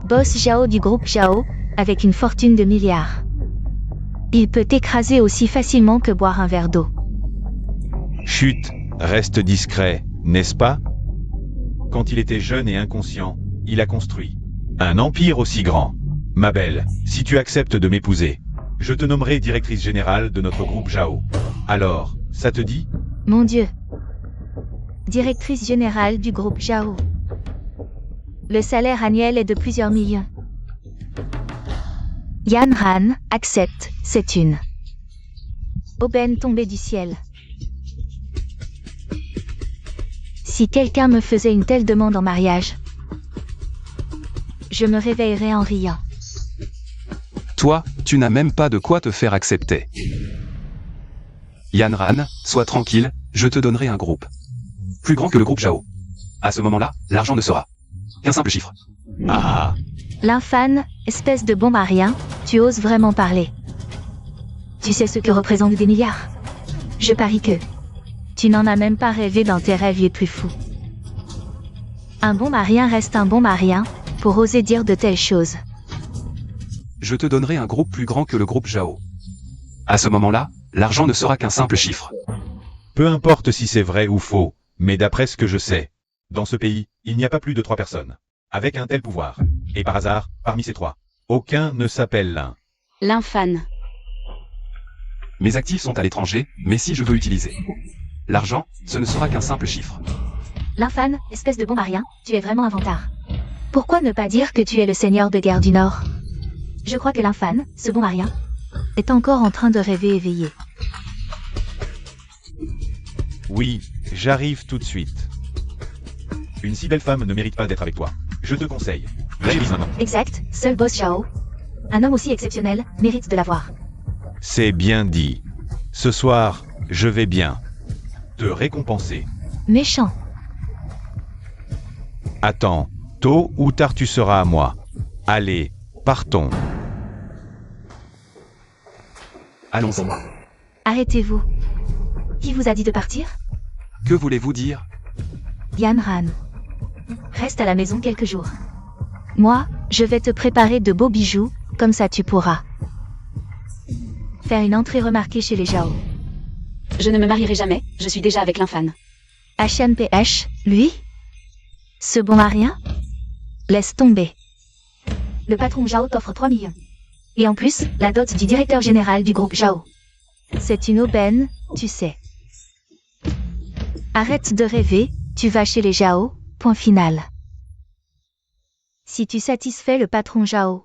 boss Zhao du groupe Zhao, avec une fortune de milliards. Il peut t'écraser aussi facilement que boire un verre d'eau. Chut, reste discret, n'est-ce pas? Quand il était jeune et inconscient, il a construit un empire aussi grand. Ma belle, si tu acceptes de m'épouser, je te nommerai directrice générale de notre groupe Zhao. Alors, ça te dit? Mon Dieu. Directrice générale du groupe Zhao. Le salaire annuel est de plusieurs millions. Yan Han accepte, c'est une aubaine tombée du ciel. Si quelqu'un me faisait une telle demande en mariage, je me réveillerais en riant. Toi, tu n'as même pas de quoi te faire accepter. Yan Ran, sois tranquille, je te donnerai un groupe plus grand que le groupe Zhao. À ce moment-là, l'argent ne sera qu'un simple chiffre. Ah! L'infane, espèce de bon marien, tu oses vraiment parler. Tu sais ce que représentent des milliards? Je parie que tu n'en as même pas rêvé dans tes rêves les plus fous. Un bon marien reste un bon marien, pour oser dire de telles choses. Je te donnerai un groupe plus grand que le groupe Zhao. À ce moment-là, l'argent ne sera qu'un simple chiffre. Peu importe si c'est vrai ou faux, mais d'après ce que je sais, dans ce pays, il n'y a pas plus de 3 personnes avec un tel pouvoir. Et par hasard, parmi ces 3, aucun ne s'appelle Lin. L'infane. Mes actifs sont à l'étranger, mais si je veux utiliser l'argent, ce ne sera qu'un simple chiffre. L'infane, espèce de bon marien, tu es vraiment un vantard. Pourquoi ne pas dire que tu es le seigneur de guerre du Nord? Je crois que l'infane, ce bon marien, est encore en train de rêver éveillé. Oui, j'arrive tout de suite. Une si belle femme ne mérite pas d'être avec toi. Je te conseille. Lâche prise maintenant. Exact, seul boss Zhao. Un homme aussi exceptionnel mérite de l'avoir. C'est bien dit. Ce soir, je vais bien te récompenser. Méchant. Attends, tôt ou tard tu seras à moi. Allez, partons. Allons-y. Arrêtez-vous. Qui vous a dit de partir? Que voulez-vous dire? Yan Han. Reste à la maison quelques jours. Moi, je vais te préparer de beaux bijoux, comme ça tu pourras faire une entrée remarquée chez les Zhao. Je ne me marierai jamais, je suis déjà avec l'infâne. HNPH, lui? Ce bon à rien? Laisse tomber. Le patron Zhao t'offre 3 millions. Et en plus, la dot du directeur général du groupe Zhao. C'est une aubaine, tu sais. Arrête de rêver, tu vas chez les Zhao, point final. Si tu satisfais le patron Zhao,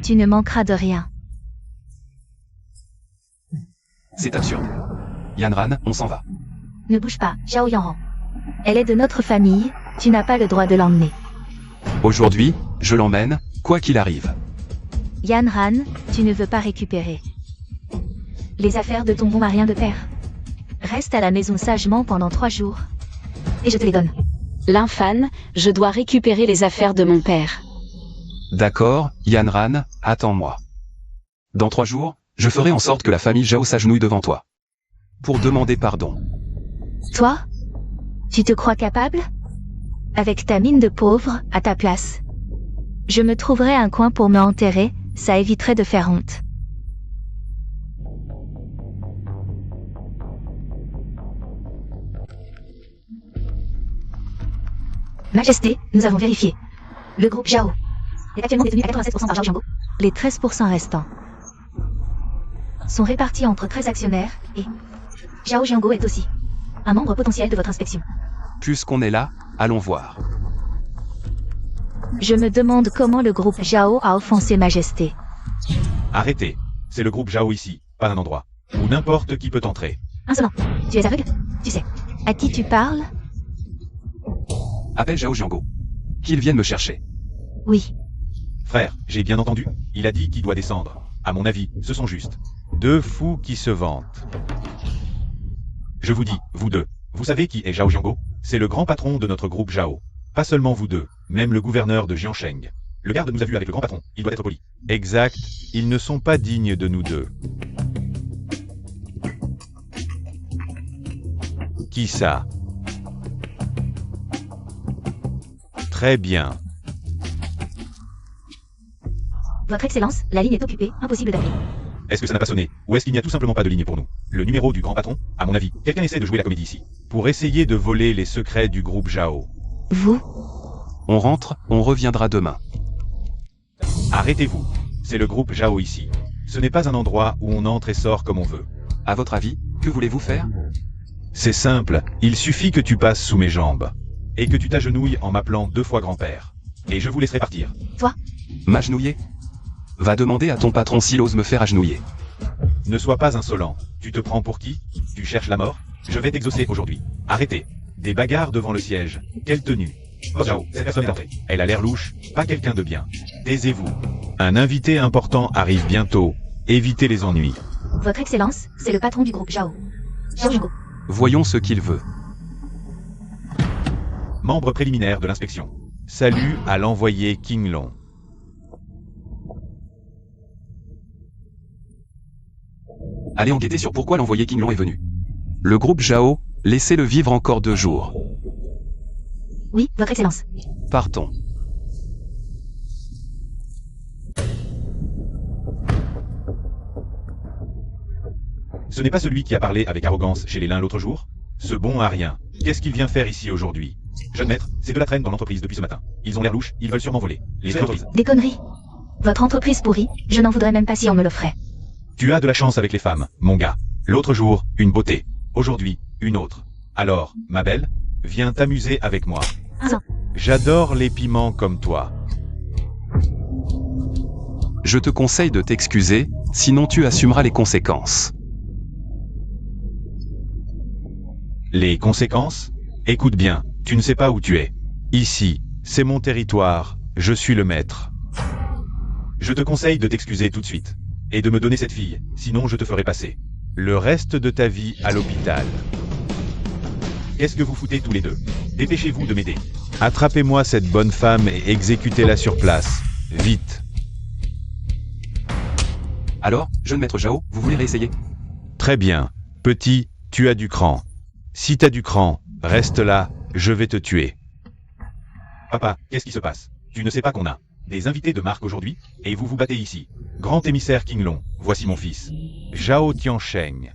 tu ne manqueras de rien. C'est absurde. Yanran, on s'en va. Ne bouge pas, Zhao Yanran. Elle est de notre famille, tu n'as pas le droit de l'emmener. Aujourd'hui, je l'emmène, quoi qu'il arrive. Yanran, tu ne veux pas récupérer les affaires de ton bon marien de père. Reste à la maison sagement pendant 3 jours. Et je te les donne. L'infâne, je dois récupérer les affaires de mon père. D'accord, Yanran, attends-moi. Dans 3 jours, je ferai en sorte que la famille Zhao s'agenouille devant toi. Pour demander pardon. Toi? Tu te crois capable? Avec ta mine de pauvre, à ta place. Je me trouverai un coin pour me enterrer, ça éviterait de faire honte. Majesté, nous avons vérifié. Le groupe Zhao est actuellement détenu à 87% par Zhao Jiango. Les 13% restants sont répartis entre 13 actionnaires et Zhao Jiango est aussi un membre potentiel de votre inspection. Puisqu'on est là, allons voir. Je me demande comment le groupe Zhao a offensé Majesté. Arrêtez. C'est le groupe Zhao ici, pas un endroit où n'importe qui peut entrer. Insolent, tu es aveugle? Tu sais. À qui tu parles? Appelle Zhao Jiango. Qu'il vienne me chercher. Oui. Frère, j'ai bien entendu. Il a dit qu'il doit descendre. À mon avis, ce sont juste 2 fous qui se vantent. Je vous dis, vous deux, vous savez qui est Zhao Jiango? C'est le grand patron de notre groupe Zhao. Pas seulement vous deux, même le gouverneur de Jiansheng. Le garde nous a vus avec le grand patron, il doit être poli. Exact, ils ne sont pas dignes de nous deux. Qui ça? Très bien. Votre Excellence, la ligne est occupée, impossible d'appeler. Est-ce que ça n'a pas sonné? Ou est-ce qu'il n'y a tout simplement pas de ligne pour nous? Le numéro du grand patron? À mon avis, quelqu'un essaie de jouer la comédie ici. Pour essayer de voler les secrets du groupe Zhao. Vous? On rentre, on reviendra demain. Arrêtez-vous. C'est le groupe Zhao ici. Ce n'est pas un endroit où on entre et sort comme on veut. À votre avis, que voulez-vous faire? C'est simple, il suffit que tu passes sous mes jambes. Et que tu t'agenouilles en m'appelant 2 fois grand-père. Et je vous laisserai partir. Toi? M'agenouiller? Va demander à ton patron s'il ose me faire agenouiller. Ne sois pas insolent. Tu te prends pour qui? Tu cherches la mort? Je vais t'exaucer aujourd'hui. Arrêtez. Des bagarres devant le siège. Quelle tenue. Oh Zhao, cette personne est entrée. Elle a l'air louche, pas quelqu'un de bien. Taisez-vous. Un invité important arrive bientôt. Évitez les ennuis. Votre Excellence, c'est le patron du groupe Zhao. Zhao Jiango. Voyons ce qu'il veut. Membre préliminaire de l'inspection. Salut à l'envoyé King Long. Allez enquêter sur pourquoi l'envoyé King Long est venu. Le groupe Zhao, laissez-le vivre encore 2 jours. Oui, Votre Excellence. Partons. Ce n'est pas celui qui a parlé avec arrogance chez les lins l'autre jour? Ce bon à rien. Qu'est-ce qu'il vient faire ici aujourd'hui? Jeune maître, c'est de la traîne dans l'entreprise depuis ce matin. Ils ont l'air louches, ils veulent sûrement voler. Les autorise. Des conneries. Votre entreprise pourrie, je n'en voudrais même pas si on me l'offrait. Tu as de la chance avec les femmes, mon gars. L'autre jour, une beauté. Aujourd'hui, une autre. Alors, ma belle, viens t'amuser avec moi. Non. J'adore les piments comme toi. Je te conseille de t'excuser, sinon tu assumeras les conséquences. Les conséquences? Écoute bien, tu ne sais pas où tu es. Ici, c'est mon territoire, je suis le maître. Je te conseille de t'excuser tout de suite. Et de me donner cette fille, sinon je te ferai passer le reste de ta vie à l'hôpital. Qu'est-ce que vous foutez tous les deux? Dépêchez-vous de m'aider. Attrapez-moi cette bonne femme et exécutez-la sur place. Vite. Alors, jeune maître Zhao, vous voulez réessayer? Très bien. Petit, tu as du cran. Si t'as du cran, reste là, je vais te tuer. Papa, qu'est-ce qui se passe? Tu ne sais pas qu'on a des invités de marque aujourd'hui, et vous vous battez ici. Grand émissaire Qinglong, voici mon fils. Zhao Tiansheng.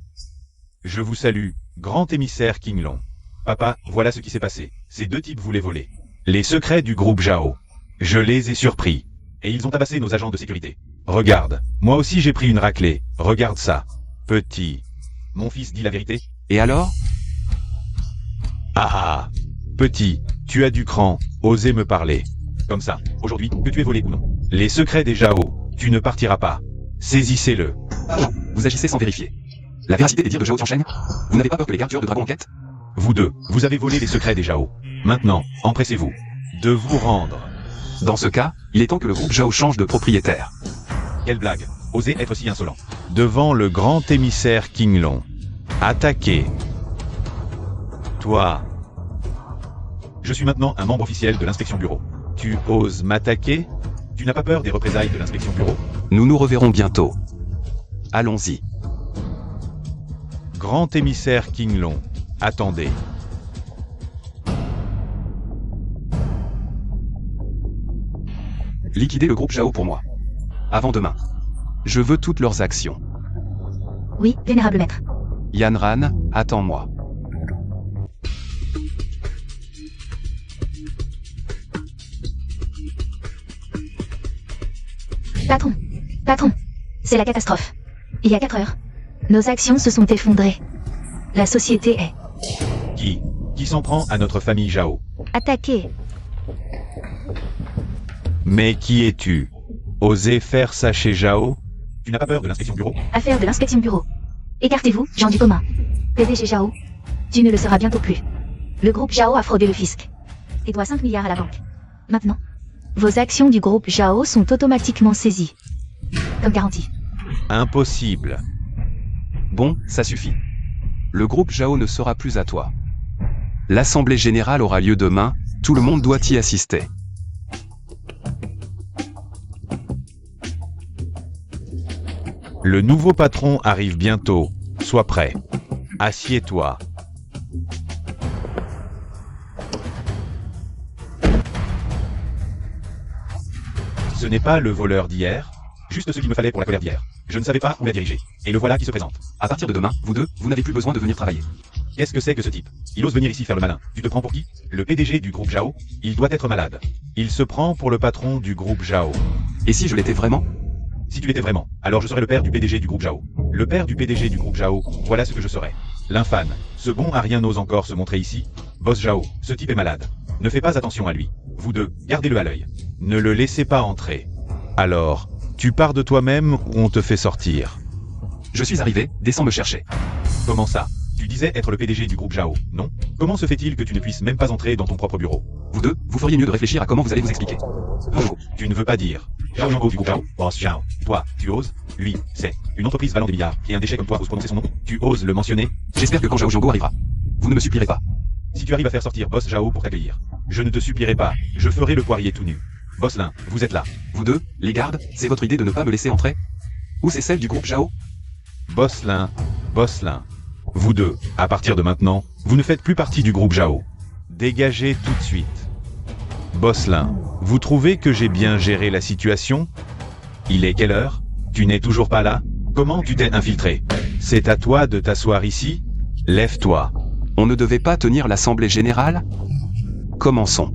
Je vous salue, grand émissaire Qinglong. Papa, voilà ce qui s'est passé. Ces deux types voulaient voler les secrets du groupe Zhao. Je les ai surpris. Et ils ont tabassé nos agents de sécurité. Regarde, moi aussi j'ai pris une raclée. Regarde ça. Petit. Mon fils dit la vérité? Et alors? Ah. Petit, tu as du cran, osez me parler. Comme ça, aujourd'hui, que tu aies volé ou non. Les secrets des Zhao, tu ne partiras pas. Saisissez-le. Vous agissez sans vérifier la véracité des dires de Zhao Tiansheng? Vous n'avez pas peur que les gardes de dragon enquêtent? Vous deux, vous avez volé les secrets des Zhao. Maintenant, empressez-vous de vous rendre. Dans ce cas, il est temps que le groupe Zhao change de propriétaire. Quelle blague. Osez être si insolent. Devant le grand émissaire Qinglong. Attaquez. Toi. Je suis maintenant un membre officiel de l'inspection bureau. Tu oses m'attaquer? Tu n'as pas peur des représailles de l'inspection bureau? Nous nous reverrons bientôt. Allons-y. Grand émissaire Qinglong. Attendez. Liquidez le groupe Zhao pour moi. Avant demain. Je veux toutes leurs actions. Oui, vénérable maître. Yanran, attends-moi. Patron. Patron. C'est la catastrophe. Il y a 4 heures. Nos actions se sont effondrées. La société est Qui s'en prend à notre famille Zhao? attaquée. Mais qui es-tu? Oser faire ça chez Zhao? Tu n'as pas peur de l'inspection bureau? Affaire de l'inspection bureau. Écartez-vous, gens du commun. PDG Zhao. Tu ne le seras bientôt plus. Le groupe Zhao a fraudé le fisc. Et doit 5 milliards à la banque. Maintenant. Vos actions du groupe Zhao sont automatiquement saisies. Comme garantie. Impossible. Bon, ça suffit. Le groupe Zhao ne sera plus à toi. L'assemblée générale aura lieu demain, tout le monde doit y assister. Le nouveau patron arrive bientôt. Sois prêt. Assieds-toi. Ce n'est pas le voleur d'hier? Juste ce qu'il me fallait pour la colère d'hier. Je ne savais pas où la diriger. Et le voilà qui se présente. À partir de demain, vous deux, vous n'avez plus besoin de venir travailler. Qu'est-ce que c'est que ce type? Il ose venir ici faire le malin. Tu te prends pour qui? Le PDG du groupe Zhao? Il doit être malade. Il se prend pour le patron du groupe Zhao. Et si je l'étais vraiment? Si tu l'étais vraiment, alors je serais le père du PDG du groupe Zhao. Le père du PDG du groupe Zhao, voilà ce que je serais. L'infâme. Ce bon à rien n'ose encore se montrer ici. Boss Zhao, ce type est malade. Ne fais pas attention à lui. Vous deux, gardez-le à l'œil. Ne le laissez pas entrer. Alors, tu pars de toi-même ou on te fait sortir? Je suis arrivé, descends me chercher. Comment ça? Tu disais être le PDG du groupe Zhao, non? Comment se fait-il que tu ne puisses même pas entrer dans ton propre bureau? Vous deux, vous feriez mieux de réfléchir à comment vous allez vous expliquer. Oh, tu ne veux pas dire. Zhao Yango du groupe Zhao, Boss Zhao. Toi, tu oses? Lui, c'est une entreprise valant des milliards, et un déchet comme toi ose prononcer son nom. Tu oses le mentionner? J'espère que quand Zhao Jiango arrivera, vous ne me supplierez pas. Si tu arrives à faire sortir Boss Zhao pour t'accueillir, je ne te supplierai pas, je ferai le poirier tout nu. Boss Lin, vous êtes là. Vous deux, les gardes, c'est votre idée de ne pas me laisser entrer? Ou c'est celle du groupe Zhao? Boss Lin. Vous deux, à partir de maintenant, vous ne faites plus partie du groupe Zhao. Dégagez tout de suite. Boss Lin, vous trouvez que j'ai bien géré la situation? Il est quelle heure? Tu n'es toujours pas là? Comment tu t'es infiltré? C'est à toi de t'asseoir ici? Lève-toi. On ne devait pas tenir l'assemblée générale? Commençons.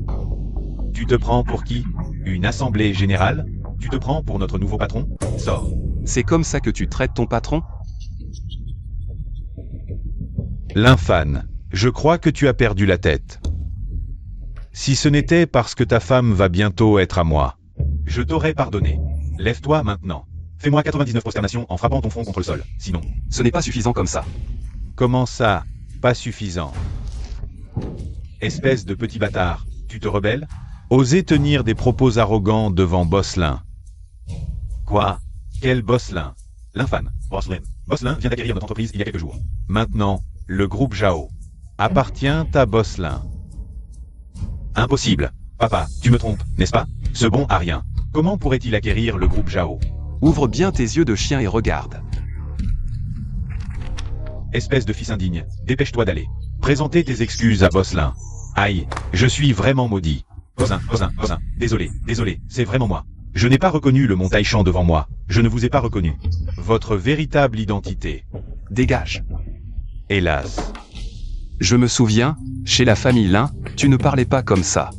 Tu te prends pour qui? Une assemblée générale? Tu te prends pour notre nouveau patron? Sors. C'est comme ça que tu traites ton patron? L'infâme, je crois que tu as perdu la tête. Si ce n'était parce que ta femme va bientôt être à moi, je t'aurais pardonné. Lève-toi maintenant. Fais-moi 99 prosternations en frappant ton front contre le sol, sinon... Ce n'est pas suffisant comme ça. Comment ça? pas suffisant. Espèce de petit bâtard, tu te rebelles? Oser tenir des propos arrogants devant Bosselin. Quoi? Quel Bosselin? L'infâme. Bosselin vient d'acquérir notre entreprise il y a quelques jours. Maintenant, le groupe Zhao appartient à Bosselin. Impossible. Papa, tu me trompes, n'est-ce pas? Ce bon à rien. Comment pourrait-il acquérir le groupe Zhao? Ouvre bien tes yeux de chien et regarde. Espèce de fils indigne, dépêche-toi d'aller. Présenter tes excuses à Bosselin. Aïe, je suis vraiment maudit. Bosselin, désolé, c'est vraiment moi. Je n'ai pas reconnu le Montaïchan devant moi. Je ne vous ai pas reconnu. Votre véritable identité. Dégage. Hélas. Je me souviens, chez la famille Lin, tu ne parlais pas comme ça.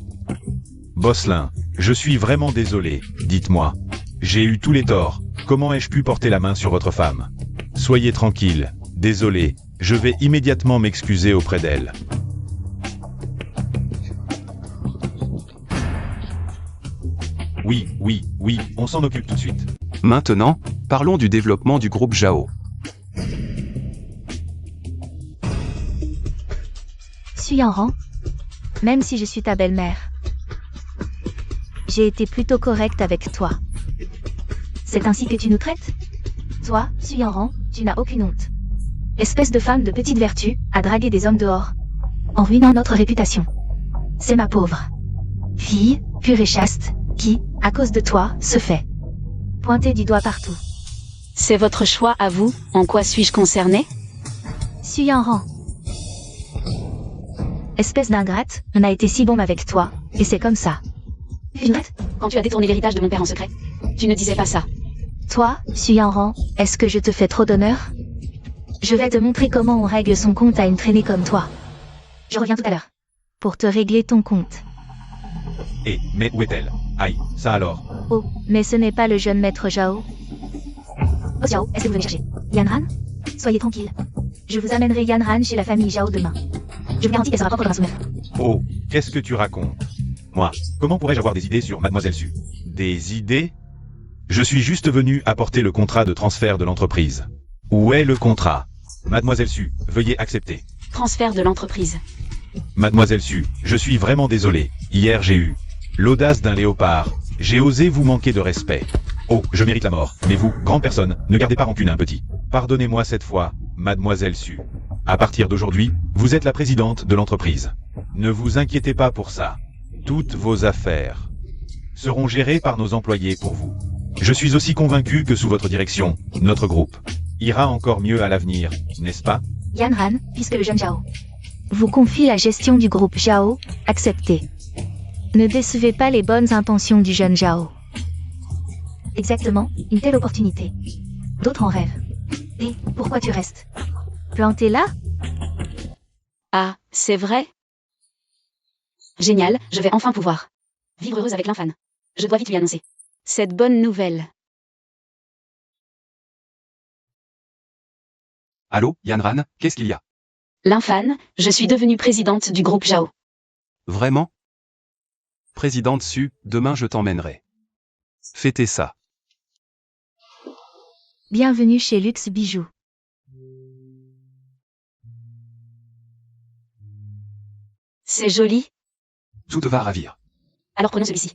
Bosselin, je suis vraiment désolé, dites-moi. J'ai eu tous les torts. Comment ai-je pu porter la main sur votre femme? Soyez tranquille. Désolé, je vais immédiatement m'excuser auprès d'elle. Oui, on s'en occupe tout de suite. Maintenant, parlons du développement du groupe Zhao. Suis en rang, même si je suis ta belle-mère. J'ai été plutôt correcte avec toi. C'est ainsi que tu nous traites? Toi, suis en rang, tu n'as aucune honte. Espèce de femme de petite vertu, à draguer des hommes dehors, en ruinant notre réputation. C'est ma pauvre fille, pure et chaste, qui, à cause de toi, se fait pointer du doigt partout. C'est votre choix à vous, en quoi suis-je concerné? Suis en rang. Espèce d'ingrate, on a été si bon avec toi, et c'est comme ça. Violette, Quand tu as détourné l'héritage de mon père en secret, tu ne disais pas ça. toi, suis en rang, est-ce que je te fais trop d'honneur? Je vais te montrer comment on règle son compte à une traînée comme toi. Je reviens tout à l'heure. Pour te régler ton compte. Mais où est-elle? Aïe, ça alors. Oh, mais ce n'est pas le jeune maître Zhao. Oh Zhao, est-ce que vous venez chercher Yanran? Soyez tranquille. Je vous amènerai Yanran chez la famille Zhao demain. Je vous garantis qu'elle sera propre comme un souvenir. Oh, qu'est-ce que tu racontes? Moi, comment pourrais-je avoir des idées sur Mademoiselle Su? Des idées? Je suis juste venu apporter le contrat de transfert de l'entreprise. Où est le contrat? Mademoiselle Su, veuillez accepter. Transfert de l'entreprise. Mademoiselle Su, je suis vraiment désolé. Hier j'ai eu l'audace d'un léopard. J'ai osé vous manquer de respect. Oh, je mérite la mort. Mais vous, grande personne, ne gardez pas rancune à un petit. Pardonnez-moi cette fois, Mademoiselle Su. À partir d'aujourd'hui, vous êtes la présidente de l'entreprise. Ne vous inquiétez pas pour ça. Toutes vos affaires seront gérées par nos employés pour vous. Je suis aussi convaincu que sous votre direction, notre groupe ira encore mieux à l'avenir, n'est-ce pas? Yanran, puisque le jeune Zhao vous confie la gestion du groupe Zhao, acceptez. Ne décevez pas les bonnes intentions du jeune Zhao. Exactement, une telle opportunité. D'autres en rêvent. Et pourquoi tu restes planté là? Ah, c'est vrai? Génial, je vais enfin pouvoir vivre heureuse avec l'infâme. Je dois vite lui annoncer cette bonne nouvelle. Allô, Yanran, qu'est-ce qu'il y a? L'infâme, je suis devenue présidente du groupe Zhao. Vraiment? Présidente Su, demain je t'emmènerai. Fêtez ça. Bienvenue chez Luxe Bijoux. C'est joli. Tout te va ravir. Alors prenons celui-ci.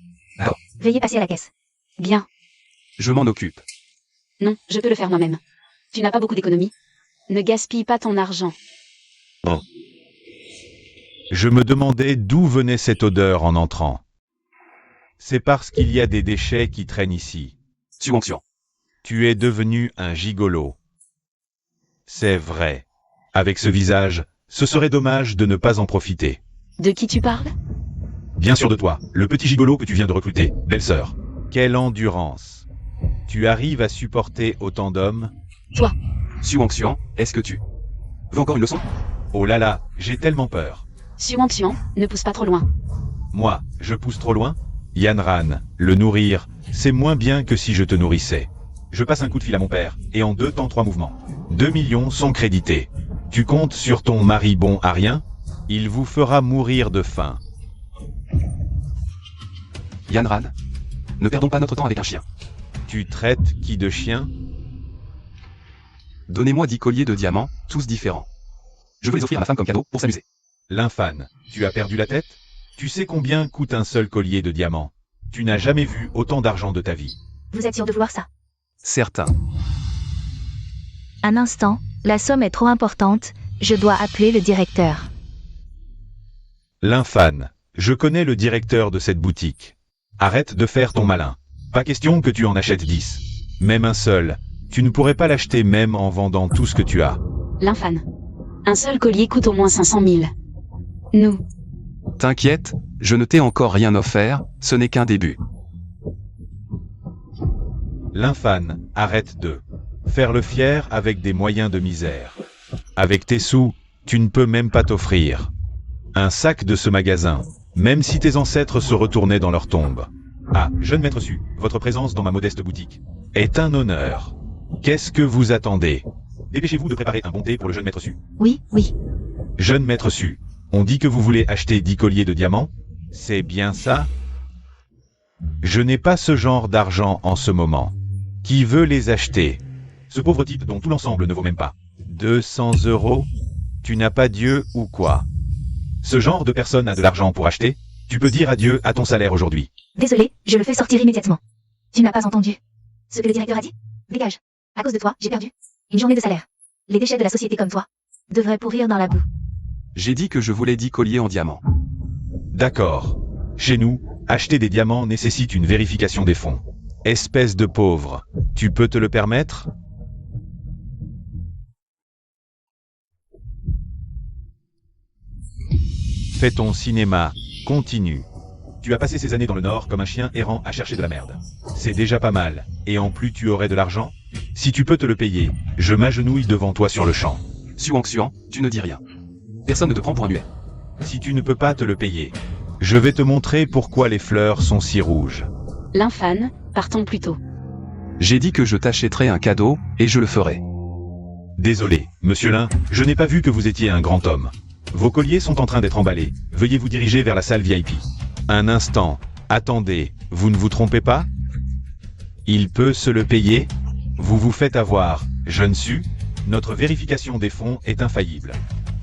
Veuillez passer à la caisse. Bien. Je m'en occupe. Non, je peux le faire moi-même. Tu n'as pas beaucoup d'économies. Ne gaspille pas ton argent. Je me demandais d'où venait cette odeur en entrant. C'est parce qu'il y a des déchets qui traînent ici. Subvention. Tu es devenu un gigolo. C'est vrai. Avec ce visage, ce serait dommage de ne pas en profiter. De qui tu parles? Bien sûr de toi, le petit gigolo que tu viens de recruter, belle-sœur. Quelle endurance. Tu arrives à supporter autant d'hommes? Toi. Subvention, est-ce que tu veux encore une leçon? Oh là là, j'ai tellement peur. Suanxian, ne pousse pas trop loin. Moi, je pousse trop loin? Yanran, le nourrir, c'est moins bien que si je te nourrissais. Je passe un coup de fil à mon père, et en 2 temps 3 mouvements. 2 millions sont crédités. Tu comptes sur ton mari bon à rien? Il vous fera mourir de faim. Yanran, ne perdons pas notre temps avec un chien. Tu traites qui de chien? Donnez-moi 10 colliers de diamants, tous différents. Je veux les offrir à ma femme comme cadeau pour s'amuser. L'infane, tu as perdu la tête? Tu sais combien coûte un seul collier de diamants? Tu n'as jamais vu autant d'argent de ta vie. Vous êtes sûr de vouloir ça? Certain. Un instant, la somme est trop importante, je dois appeler le directeur. L'infane, je connais le directeur de cette boutique. Arrête de faire ton malin. Pas question que tu en achètes 10. Même un seul. Tu ne pourrais pas l'acheter même en vendant tout ce que tu as. L'infane. Un seul collier coûte au moins 500 000. Nous. T'inquiète, je ne t'ai encore rien offert, ce n'est qu'un début. L'infane, arrête de faire le fier avec des moyens de misère. Avec tes sous, tu ne peux même pas t'offrir un sac de ce magasin, même si tes ancêtres se retournaient dans leur tombe. Ah, jeune maître Su, votre présence dans ma modeste boutique est un honneur. Qu'est-ce que vous attendez? Dépêchez-vous de préparer un bon thé pour le jeune maître Su. Oui, oui. Jeune maître Su, on dit que vous voulez acheter 10 colliers de diamants? C'est bien ça? Je n'ai pas ce genre d'argent en ce moment. Qui veut les acheter? Ce pauvre type dont tout l'ensemble ne vaut même pas 200 €? Tu n'as pas Dieu ou quoi? Ce genre de personne a de l'argent pour acheter? Tu peux dire adieu à ton salaire aujourd'hui. Désolé, je le fais sortir immédiatement. Tu n'as pas entendu ce que le directeur a dit? Dégage. À cause de toi, j'ai perdu une journée de salaire. Les déchets de la société comme toi devraient pourrir dans la boue. J'ai dit que je voulais 10 colliers en diamant. D'accord. Chez nous, acheter des diamants nécessite une vérification des fonds. Espèce de pauvre, tu peux te le permettre? Fais ton cinéma, continue. Tu as passé ces années dans le Nord comme un chien errant à chercher de la merde. C'est déjà pas mal, et en plus tu aurais de l'argent? Si tu peux te le payer, je m'agenouille devant toi sur le champ. Xuan, tu ne dis rien. Personne ne te prend pour un muet. Si tu ne peux pas te le payer, je vais te montrer pourquoi les fleurs sont si rouges. L'infane, partons plus tôt. J'ai dit que je t'achèterais un cadeau, et je le ferai. Désolé, monsieur Lin, je n'ai pas vu que vous étiez un grand homme. Vos colliers sont en train d'être emballés. Veuillez vous diriger vers la salle VIP. Un instant. Attendez, vous ne vous trompez pas? Il peut se le payer? Vous vous faites avoir, jeune Su. Notre vérification des fonds est infaillible.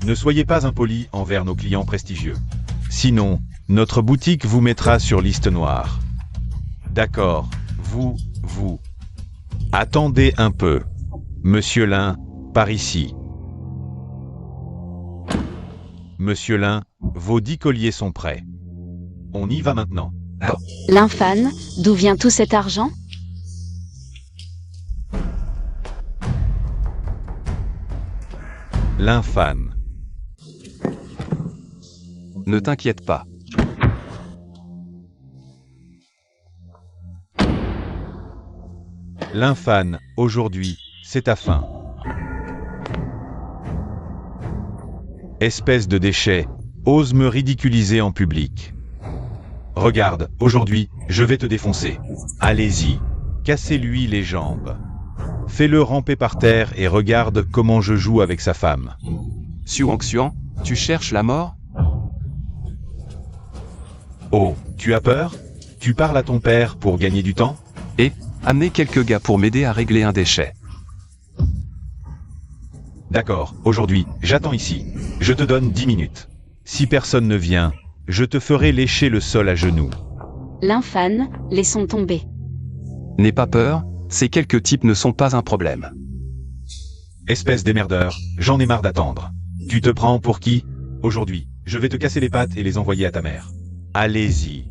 Ne soyez pas impoli envers nos clients prestigieux. Sinon, notre boutique vous mettra sur liste noire. D'accord, vous. Attendez un peu. Monsieur Lin, par ici. Monsieur Lin, vos 10 colliers sont prêts. On y va maintenant. L'infane, d'où vient tout cet argent? L'infane. Ne t'inquiète pas. L'infane, aujourd'hui, c'est ta fin. Espèce de déchet, ose me ridiculiser en public. Regarde, aujourd'hui, je vais te défoncer. Allez-y, cassez-lui les jambes. Fais-le ramper par terre et regarde comment je joue avec sa femme. Xuan, tu cherches la mort? Oh, tu as peur? Tu parles à ton père pour gagner du temps? Et, amener quelques gars pour m'aider à régler un déchet. D'accord, aujourd'hui, j'attends ici. Je te donne 10 minutes. Si personne ne vient, je te ferai lécher le sol à genoux. L'infane, laissons tomber. N'aie pas peur, ces quelques types ne sont pas un problème. Espèce d'émerdeur, j'en ai marre d'attendre. Tu te prends pour qui? Aujourd'hui, je vais te casser les pattes et les envoyer à ta mère. Allez-y.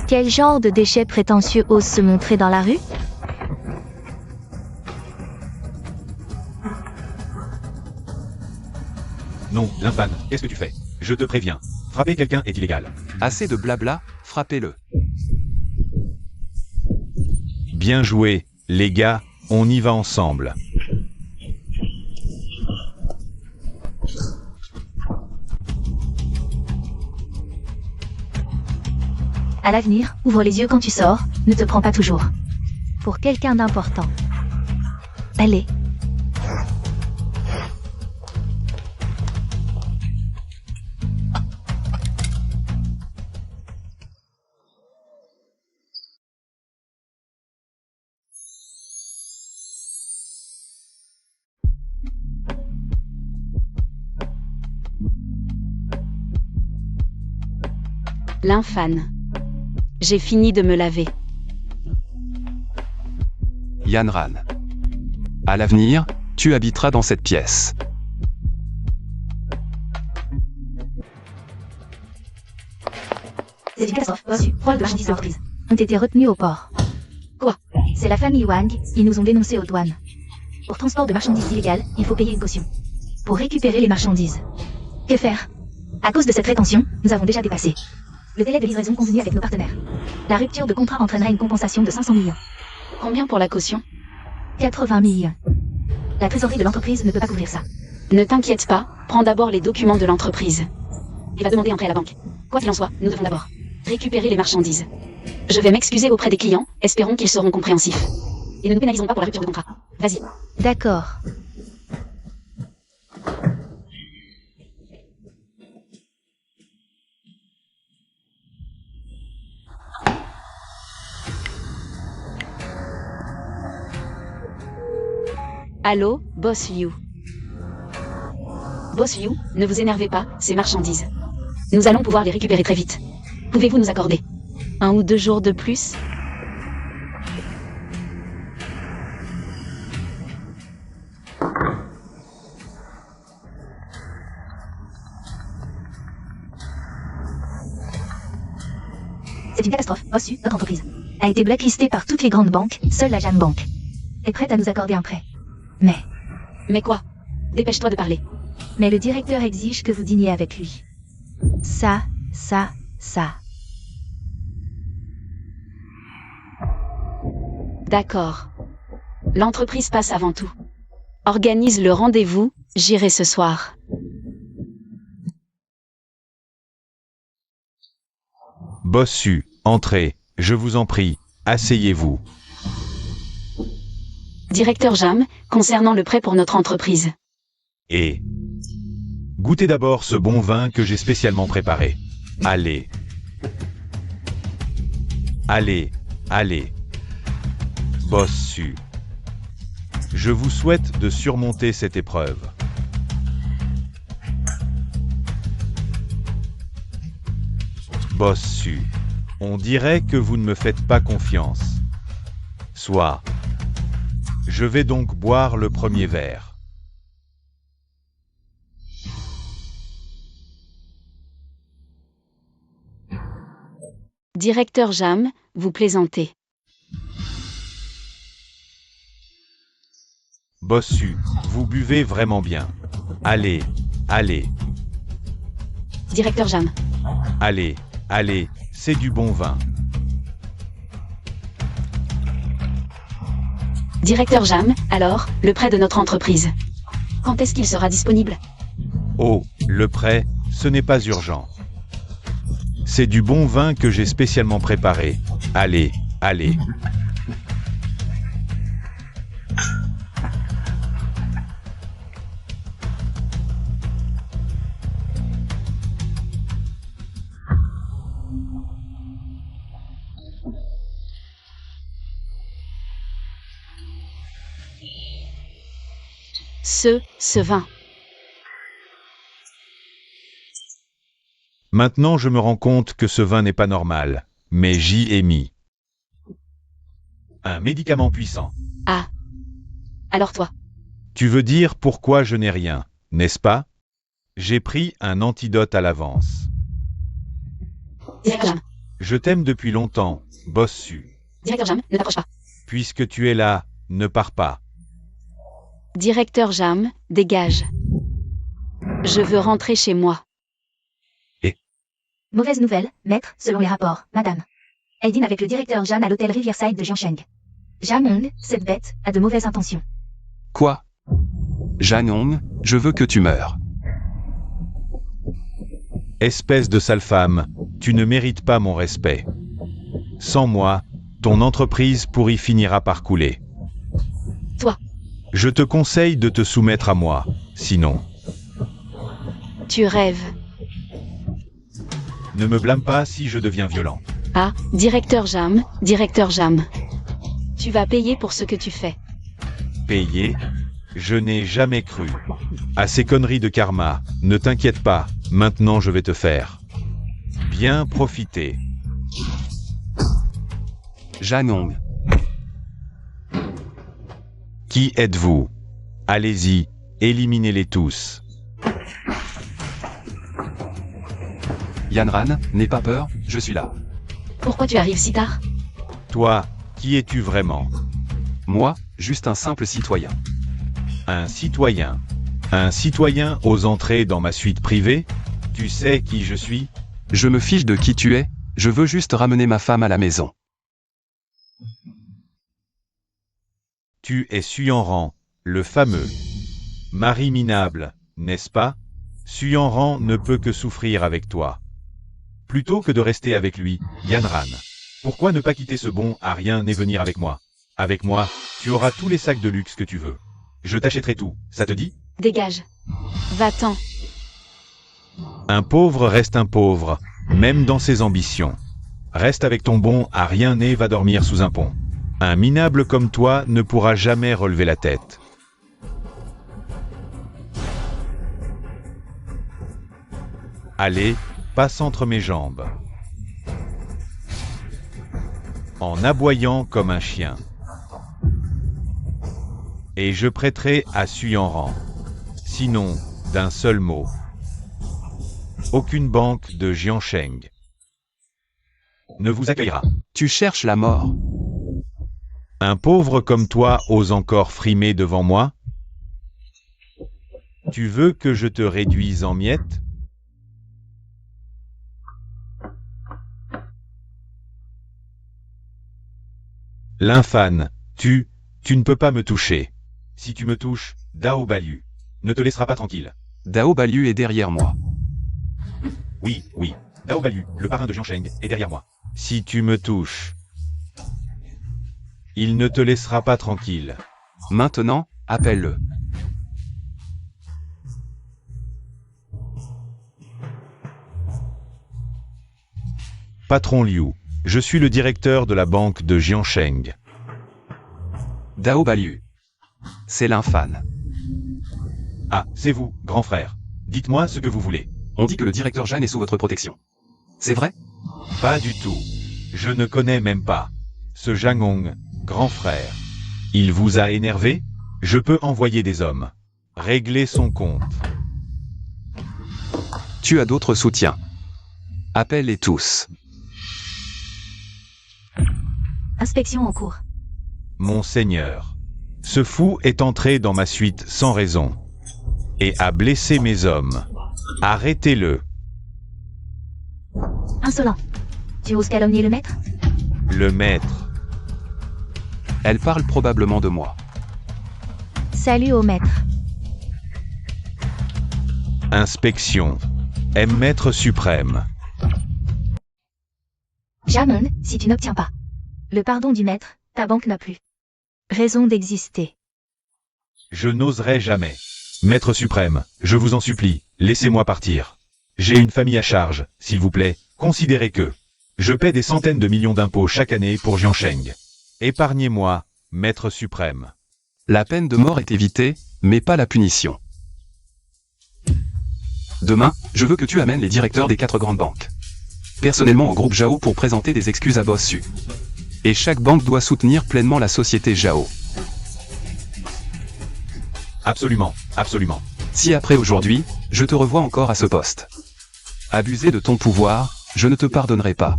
Quel genre de déchets prétentieux ose se montrer dans la rue? Non, l'infane, qu'est-ce que tu fais? Je te préviens. Frapper quelqu'un est illégal. Assez de blabla, frappez-le. Bien joué, les gars, on y va ensemble. À l'avenir, ouvre les yeux quand tu sors, ne te prends pas toujours pour quelqu'un d'important. Allez. L'infâne. J'ai fini de me laver. Yan Ran. À l'avenir, tu habiteras dans cette pièce. C'est une catastrophe. Reçu. Rôle de marchandises de l'entreprise. Ont été retenus au port. Quoi? C'est la famille Wang. Ils nous ont dénoncés aux douanes. Pour transport de marchandises illégales, il faut payer une caution. Pour récupérer les marchandises. Que faire? À cause de cette rétention, nous avons déjà dépassé le délai de livraison convenu avec nos partenaires. La rupture de contrat entraînera une compensation de 500 millions. Combien pour la caution? 80 millions. La trésorerie de l'entreprise ne peut pas couvrir ça. Ne t'inquiète pas, prends d'abord les documents de l'entreprise. Il va demander un prêt à la banque. Quoi qu'il en soit, nous devons d'abord récupérer les marchandises. Je vais m'excuser auprès des clients, espérons qu'ils seront compréhensifs. Et ne nous pénaliserons pas pour la rupture de contrat. Vas-y. D'accord. Allô, Boss Liu. Boss Liu, ne vous énervez pas, ces marchandises. Nous allons pouvoir les récupérer très vite. Pouvez-vous nous accorder 1 ou 2 jours de plus? C'est une catastrophe. Reçu. Notre entreprise a été blacklistée par toutes les grandes banques. Seule la Jam Bank est prête à nous accorder un prêt. Mais quoi? Dépêche-toi de parler. Mais le directeur exige que vous dîniez avec lui. Ça. D'accord. L'entreprise passe avant tout. Organise le rendez-vous, j'irai ce soir. Bossu, entrez, je vous en prie, asseyez-vous. Directeur Jam, concernant le prêt pour notre entreprise. Et goûtez d'abord ce bon vin que j'ai spécialement préparé. Allez. Bossu. Je vous souhaite de surmonter cette épreuve. Bossu. On dirait que vous ne me faites pas confiance. Soit. Je vais donc boire le premier verre. Directeur Jam, vous plaisantez. Bossu, vous buvez vraiment bien. Allez. Directeur Jam. Allez, c'est du bon vin. Directeur Jam, alors, le prêt de notre entreprise. Quand est-ce qu'il sera disponible? Oh, le prêt, ce n'est pas urgent. C'est du bon vin que j'ai spécialement préparé. Allez. Ce vin. Maintenant je me rends compte que ce vin n'est pas normal, mais j'y ai mis un médicament puissant. Ah. Alors toi? Tu veux dire pourquoi je n'ai rien, n'est-ce pas? J'ai pris un antidote à l'avance. Directeur Jam. Je t'aime depuis longtemps, Bossu. Directeur Jam, ne t'approche pas. Puisque tu es là, ne pars pas. Directeur Jam, dégage. Je veux rentrer chez moi. Mauvaise nouvelle, maître, selon les rapports, madame. Elle dîne avec le directeur Jam à l'hôtel Riverside de Jiangsheng. Jamong, cette bête, a de mauvaises intentions. Quoi? Janong, je veux que tu meures. Espèce de sale femme, tu ne mérites pas mon respect. Sans moi, ton entreprise pourrie finira par couler. Toi. Je te conseille de te soumettre à moi, sinon. Tu rêves. Ne me blâme pas si je deviens violent. Ah, directeur Jam. Tu vas payer pour ce que tu fais. Payer? Je n'ai jamais cru. À ces conneries de karma, ne t'inquiète pas, maintenant je vais te faire. Bien profiter. Janong. Qui êtes-vous? Allez-y, éliminez-les tous. Yanran, n'aie pas peur, je suis là. Pourquoi tu arrives si tard? Toi, qui es-tu vraiment? Moi, juste un simple citoyen. Un citoyen. Un citoyen ose entrer dans ma suite privée? Tu sais qui je suis? Je me fiche de qui tu es, je veux juste ramener ma femme à la maison. Tu es Suyanran, le fameux. Mari minable, n'est-ce pas? Suyanran ne peut que souffrir avec toi. Plutôt que de rester avec lui, Yanran. Pourquoi ne pas quitter ce bon à rien et venir avec moi? Avec moi, tu auras tous les sacs de luxe que tu veux. Je t'achèterai tout, ça te dit? Dégage. Va-t'en. Un pauvre reste un pauvre, même dans ses ambitions. Reste avec ton bon à rien et va dormir sous un pont. Un minable comme toi ne pourra jamais relever la tête. Allez, passe entre mes jambes. En aboyant comme un chien. Et je prêterai à Suyanran. Sinon, d'un seul mot. Aucune banque de Jiansheng ne vous accueillera. Tu cherches la mort. Un pauvre comme toi ose encore frimer devant moi? Tu veux que je te réduise en miettes? L'infâne, tu ne peux pas me toucher. Si tu me touches, Dao Balyu ne te laissera pas tranquille. Dao Balyu est derrière moi. Oui, Dao Balyu, le parrain de Jiansheng, est derrière moi. Si tu me touches, il ne te laissera pas tranquille. Maintenant, appelle-le. Patron Liu, je suis le directeur de la banque de Jiansheng. Dao Balyu. C'est l'infâne. Ah, c'est vous, grand frère. Dites-moi ce que vous voulez. On dit que le directeur Jeanne est sous votre protection. C'est vrai? Pas du tout. Je ne connais même pas ce Zhang Hong, grand frère. Il vous a énervé? Je peux envoyer des hommes. Régler son compte. Tu as d'autres soutiens. Appelle-les tous. Inspection en cours. Monseigneur. Ce fou est entré dans ma suite sans raison. Et a blessé mes hommes. Arrêtez-le. Insolent. Tu oses calomnier le maître? Le maître. Elle parle probablement de moi. Salut au maître. Inspection. Maître suprême. Jamon, si tu n'obtiens pas le pardon du maître, ta banque n'a plus raison d'exister. Je n'oserai jamais. Maître suprême, je vous en supplie, laissez-moi partir. J'ai une famille à charge, s'il vous plaît, considérez que je paie des centaines de millions d'impôts chaque année pour Jiansheng. Épargnez-moi, Maître suprême. La peine de mort est évitée, mais pas la punition. Demain, je veux que tu amènes les directeurs des 4 grandes banques. Personnellement au groupe Zhao pour présenter des excuses à Boss Hu. Et chaque banque doit soutenir pleinement la société Zhao. Absolument, absolument. Si après aujourd'hui, je te revois encore à ce poste. Abuser de ton pouvoir, je ne te pardonnerai pas.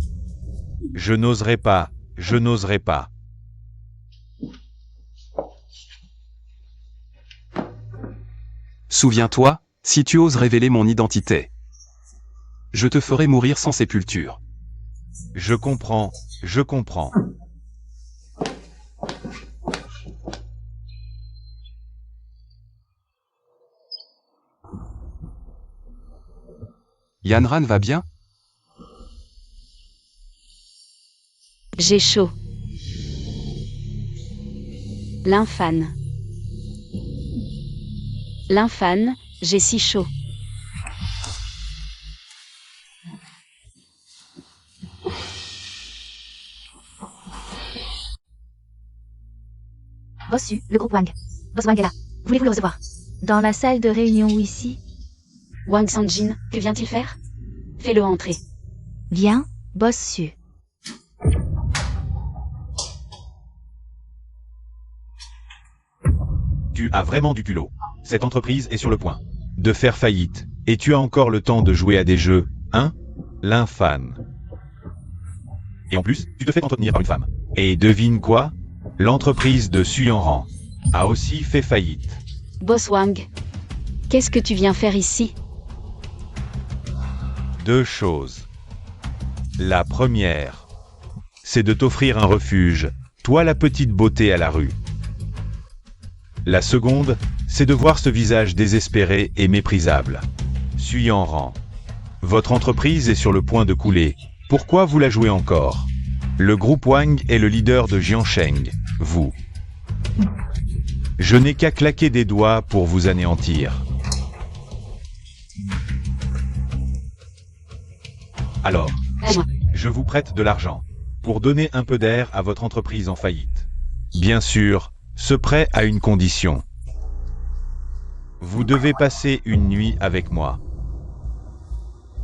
Je n'oserai pas, je n'oserai pas. Souviens-toi, si tu oses révéler mon identité, je te ferai mourir sans sépulture. Je comprends, je comprends. Yanran va bien? J'ai chaud. L'infâne. L'infâne, j'ai si chaud. Boss Hu, le groupe Wang. Boss Wang est là. Voulez-vous le recevoir? Dans la salle de réunion ou ici? Wang Sanjin, que vient-il faire? Fais-le entrer. Bien, boss Su. Tu as vraiment du culot. Cette entreprise est sur le point de faire faillite. Et tu as encore le temps de jouer à des jeux, hein? L'infâme. Et en plus, tu te fais entretenir par une femme. Et devine quoi? L'entreprise de Suyanran a aussi fait faillite. Boss Wang, qu'est-ce que tu viens faire ici? Deux choses. La première, c'est de t'offrir un refuge, toi la petite beauté à la rue. La seconde, c'est de voir ce visage désespéré et méprisable. Suyanran. Votre entreprise est sur le point de couler. Pourquoi vous la jouez encore? Le groupe Wang est le leader de Jiansheng, vous. Je n'ai qu'à claquer des doigts pour vous anéantir. Alors, Moi. je vous prête de l'argent pour donner un peu d'air à votre entreprise en faillite. Bien sûr, ce prêt a une condition. Vous devez passer une nuit avec moi.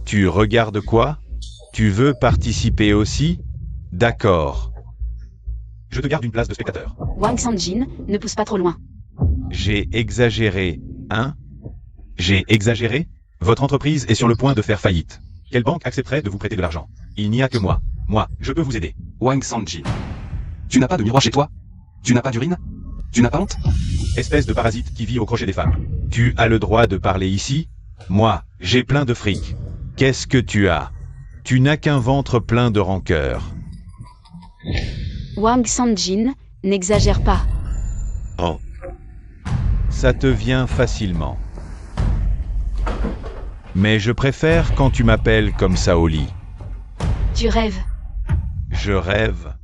Tu regardes quoi? Tu veux participer aussi? D'accord. Je te garde une place de spectateur. Wang Sanjin, ne pousse pas trop loin. J'ai exagéré, hein? J'ai exagéré? Votre entreprise est sur le point de faire faillite. Quelle banque accepterait de vous prêter de l'argent? Il n'y a que moi. Moi, je peux vous aider. Wang Sanjin. Tu n'as pas de miroir chez toi? Tu n'as pas d'urine? Tu n'as pas honte? Espèce de parasite qui vit au crochet des femmes. Tu as le droit de parler ici? Moi, j'ai plein de fric. Qu'est-ce que tu as? Tu n'as qu'un ventre plein de rancœur. Wang Sanjin, n'exagère pas. Oh. Ça te vient facilement. Mais je préfère quand tu m'appelles comme ça au lit. Tu rêves. Je rêve.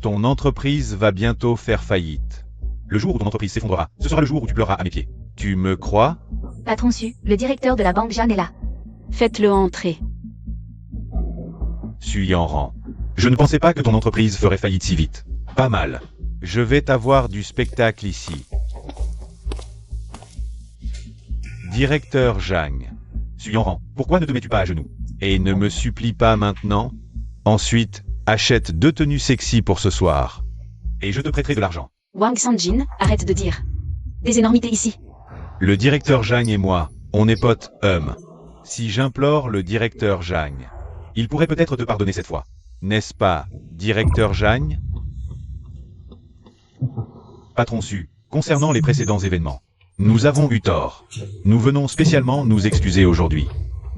Ton entreprise va bientôt faire faillite. Le jour où ton entreprise s'effondrera, ce sera le jour où tu pleureras à mes pieds. Tu me crois? Patron Su, le directeur de la banque Jeanne est là. Faites-le entrer. Suyanran. Je ne pensais pas que ton entreprise ferait faillite si vite. Pas mal. Je vais t'avoir du spectacle ici. Directeur Zhang. Suyanran, pourquoi ne te mets-tu pas à genoux? Et ne me supplie pas maintenant. Ensuite, achète 2 tenues sexy pour ce soir. Et je te prêterai de l'argent. Wang Sanjin, arrête de dire des énormités ici. Le directeur Zhang et moi, on est potes, Si j'implore le directeur Zhang, il pourrait peut-être te pardonner cette fois. N'est-ce pas, directeur Zhang? Patron Su, concernant les précédents événements, nous avons eu tort. Nous venons spécialement nous excuser aujourd'hui.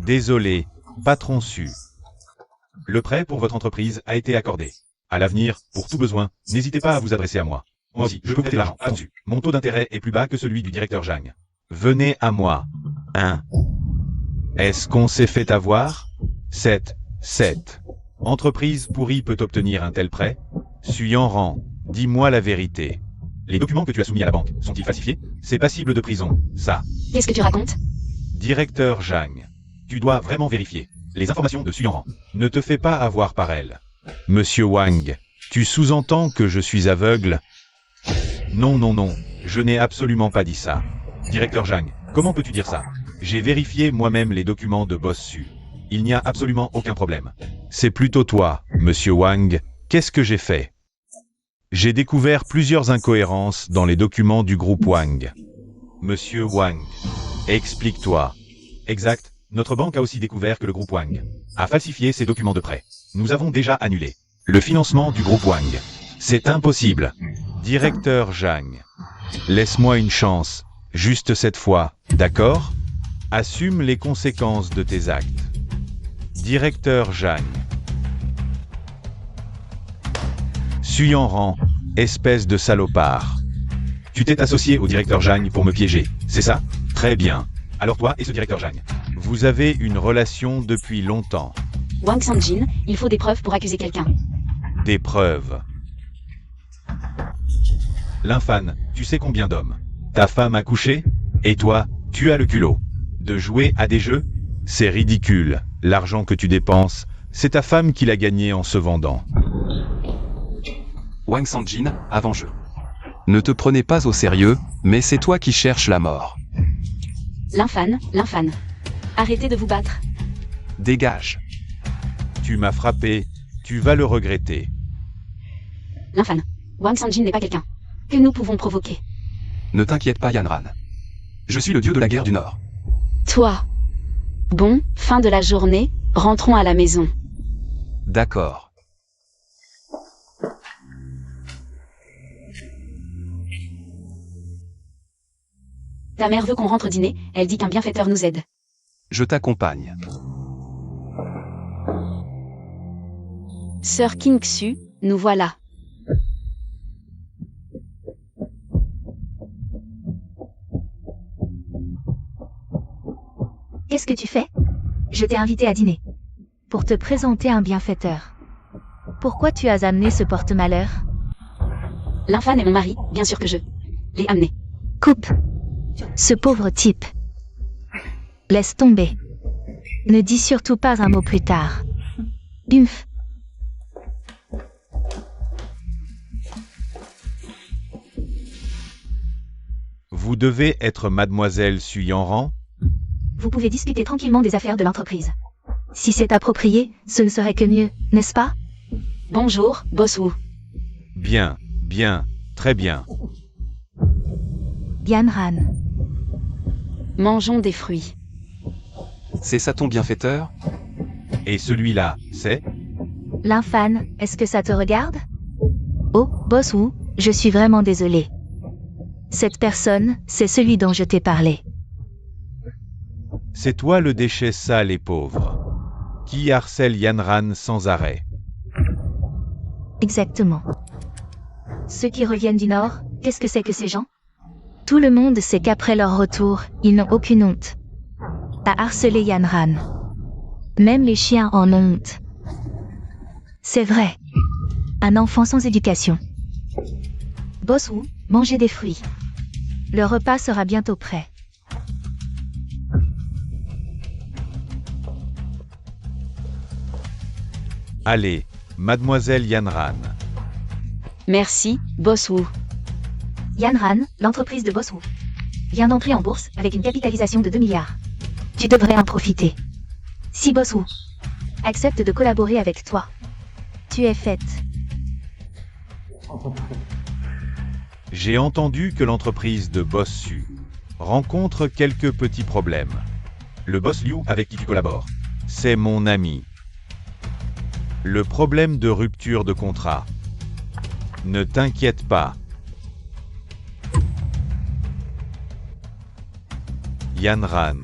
Désolé, patron Su. Le prêt pour votre entreprise a été accordé. À l'avenir, pour tout besoin, n'hésitez pas à vous adresser à moi. Moi aussi, je peux prêter l'argent. Patron Su, mon taux d'intérêt est plus bas que celui du directeur Zhang. Venez à moi. 1. Est-ce qu'on s'est fait avoir? 7. Entreprise pourrie peut obtenir un tel prêt? Suyanran, dis-moi la vérité. Les documents que tu as soumis à la banque sont-ils falsifiés? C'est passible de prison, ça. Qu'est-ce que tu racontes? Directeur Zhang, tu dois vraiment vérifier les informations de Suyanran. Ne te fais pas avoir par elle. Monsieur Wang, tu sous-entends que je suis aveugle? Non, je n'ai absolument pas dit ça. Directeur Zhang, comment peux-tu dire ça? J'ai vérifié moi-même les documents de Boss Su. Il n'y a absolument aucun problème. C'est plutôt toi, monsieur Wang. Qu'est-ce que j'ai fait? J'ai découvert plusieurs incohérences dans les documents du groupe Wang. Monsieur Wang, explique-toi. Exact, notre banque a aussi découvert que le groupe Wang a falsifié ses documents de prêt. Nous avons déjà annulé le financement du groupe Wang. C'est impossible. Directeur Zhang, laisse-moi une chance, juste cette fois, d'accord? Assume les conséquences de tes actes. Directeur Zhang. Suyanran, espèce de salopard. Tu t'es associé au directeur Zhang pour me piéger, c'est ça? Très bien. Alors toi et ce directeur Zhang, vous avez une relation depuis longtemps. Wang Sanjin, il faut des preuves pour accuser quelqu'un. Des preuves. L'infâme, tu sais combien d'hommes ta femme a couché? Et toi, tu as le culot de jouer à des jeux? C'est ridicule. L'argent que tu dépenses, c'est ta femme qui l'a gagné en se vendant. Wang Sanjin, avant jeu. Ne te prenez pas au sérieux, mais c'est toi qui cherches la mort. L'infâme. Arrêtez de vous battre. Dégage. Tu m'as frappé, tu vas le regretter. L'infâme. Wang Sanjin n'est pas quelqu'un que nous pouvons provoquer. Ne t'inquiète pas Yanran. Je suis le dieu de la guerre du Nord. Toi. Bon, fin de la journée, rentrons à la maison. D'accord. Ta mère veut qu'on rentre dîner, elle dit qu'un bienfaiteur nous aide. Je t'accompagne. Sœur King-Xu, nous voilà. Qu'est-ce que tu fais? Je t'ai invité à dîner. Pour te présenter un bienfaiteur. Pourquoi tu as amené ce porte-malheur? L'infâme est mon mari, bien sûr que je l'ai amené. Coupe. Ce pauvre type. Laisse tomber. Ne dis surtout pas un mot plus tard. Bimph. Vous devez être mademoiselle Su Yanran? Vous pouvez discuter tranquillement des affaires de l'entreprise. Si c'est approprié, ce ne serait que mieux, n'est-ce pas? Bonjour, Boss Wu. Bien, bien, très bien. Yanran. Mangeons des fruits. C'est ça ton bienfaiteur? Et celui-là, c'est? L'infâme, est-ce que ça te regarde? Oh, Boss Wu, je suis vraiment désolé. Cette personne, c'est celui dont je t'ai parlé. C'est toi le déchet sale et pauvre. Qui harcèle Yanran sans arrêt. Exactement. Ceux qui reviennent du Nord, qu'est-ce que c'est que ces gens? Tout le monde sait qu'après leur retour, ils n'ont aucune honte à harceler Yanran. Même les chiens en ont honte. C'est vrai. Un enfant sans éducation. Boss Wu, mangez des fruits. Le repas sera bientôt prêt. Allez, mademoiselle Yanran. Merci, Boss Wu. Yanran, l'entreprise de Boss Wu, vient d'entrer en bourse avec une capitalisation de 2 milliards. Tu devrais en profiter. Si Boss Wu accepte de collaborer avec toi, tu es faite. J'ai entendu que l'entreprise de Boss Su rencontre quelques petits problèmes. Le boss Liu avec qui tu collabores, c'est mon ami. Le problème de rupture de contrat. Ne t'inquiète pas. Yanran.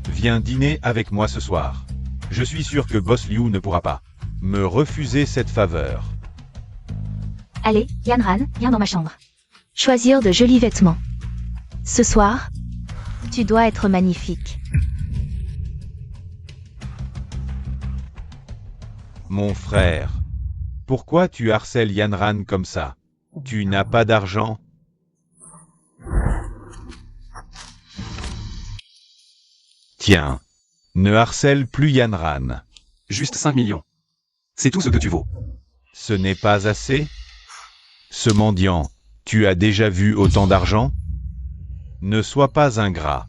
Viens dîner avec moi ce soir. Je suis sûr que Boss Liu ne pourra pas me refuser cette faveur. Allez, Yanran, viens dans ma chambre. Choisir de jolis vêtements. Ce soir, tu dois être magnifique. Mon frère. Pourquoi tu harcèles Yanran comme ça? Tu n'as pas d'argent? Tiens. Ne harcèle plus Yanran. Juste 5 millions. C'est tout ce que tu vaux. Ce n'est pas assez? Ce mendiant, tu as déjà vu autant d'argent? Ne sois pas ingrat.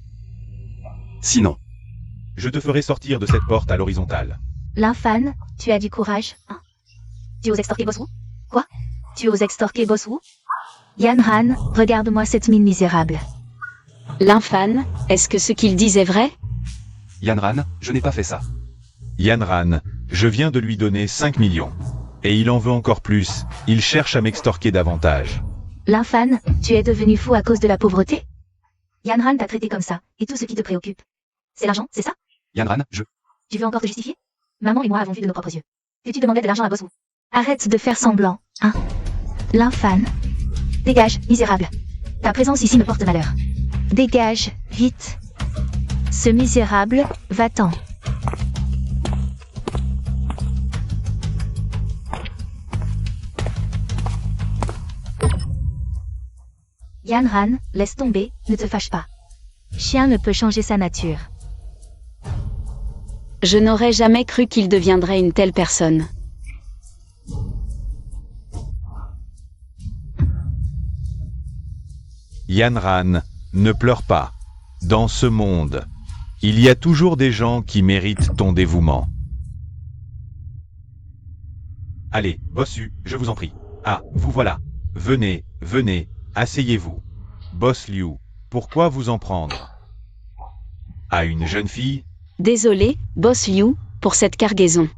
Sinon, Je te ferai sortir de cette porte à l'horizontale. L'infâme, tu as du courage, hein? Tu oses extorquer Boss Wu? Quoi? Tu oses extorquer Boss Wu? Yanran, regarde-moi cette mine misérable. L'infâme, est-ce que ce qu'il dit est vrai? Yanran, je n'ai pas fait ça. Yanran, je viens de lui donner 5 millions. Et il en veut encore plus, il cherche à m'extorquer davantage. L'infâme, tu es devenu fou à cause de la pauvreté? Yanran t'a traité comme ça, et tout ce qui te préoccupe. C'est l'argent, c'est ça? Yanran, Tu veux encore te justifier? Maman et moi avons vu de nos propres yeux que tu demandais de l'argent à Boss Wu. Arrête de faire semblant, hein? L'infâme. Dégage, misérable. Ta présence ici me porte malheur. Dégage, vite. Ce misérable, va-t'en. Yanran, laisse tomber, ne te fâche pas. Chien ne peut changer sa nature. Je n'aurais jamais cru qu'il deviendrait une telle personne. Yanran, ne pleure pas. Dans ce monde, Il y a toujours des gens qui méritent ton dévouement. Allez, bossu, je vous en prie. Ah, vous voilà. Venez, venez, asseyez-vous. Boss Liu, pourquoi vous en prendre à une jeune fille? Désolé, Boss Liu, pour cette cargaison.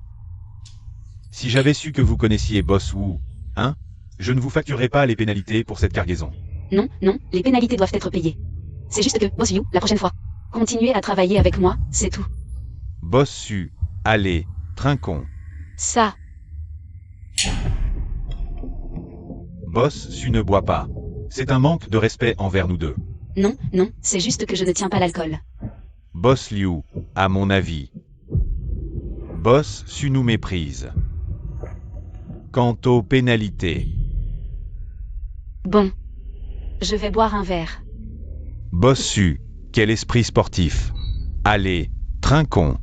Si j'avais su que vous connaissiez Boss Wu, hein, je ne vous facturerais pas les pénalités pour cette cargaison. Non, non, les pénalités doivent être payées. C'est juste que, Boss Liu, la prochaine fois, continuez à travailler avec moi, c'est tout. Bossu, allez, trinquons. Ça, Bossu ne boit pas. C'est un manque de respect envers nous deux. non, non, c'est juste que je ne tiens pas l'alcool. Boss Liu, à mon avis. Bossu nous méprise. Quant aux pénalités, Bon. Je vais boire un verre. Bossu, quel esprit sportif. Allez, trinquons.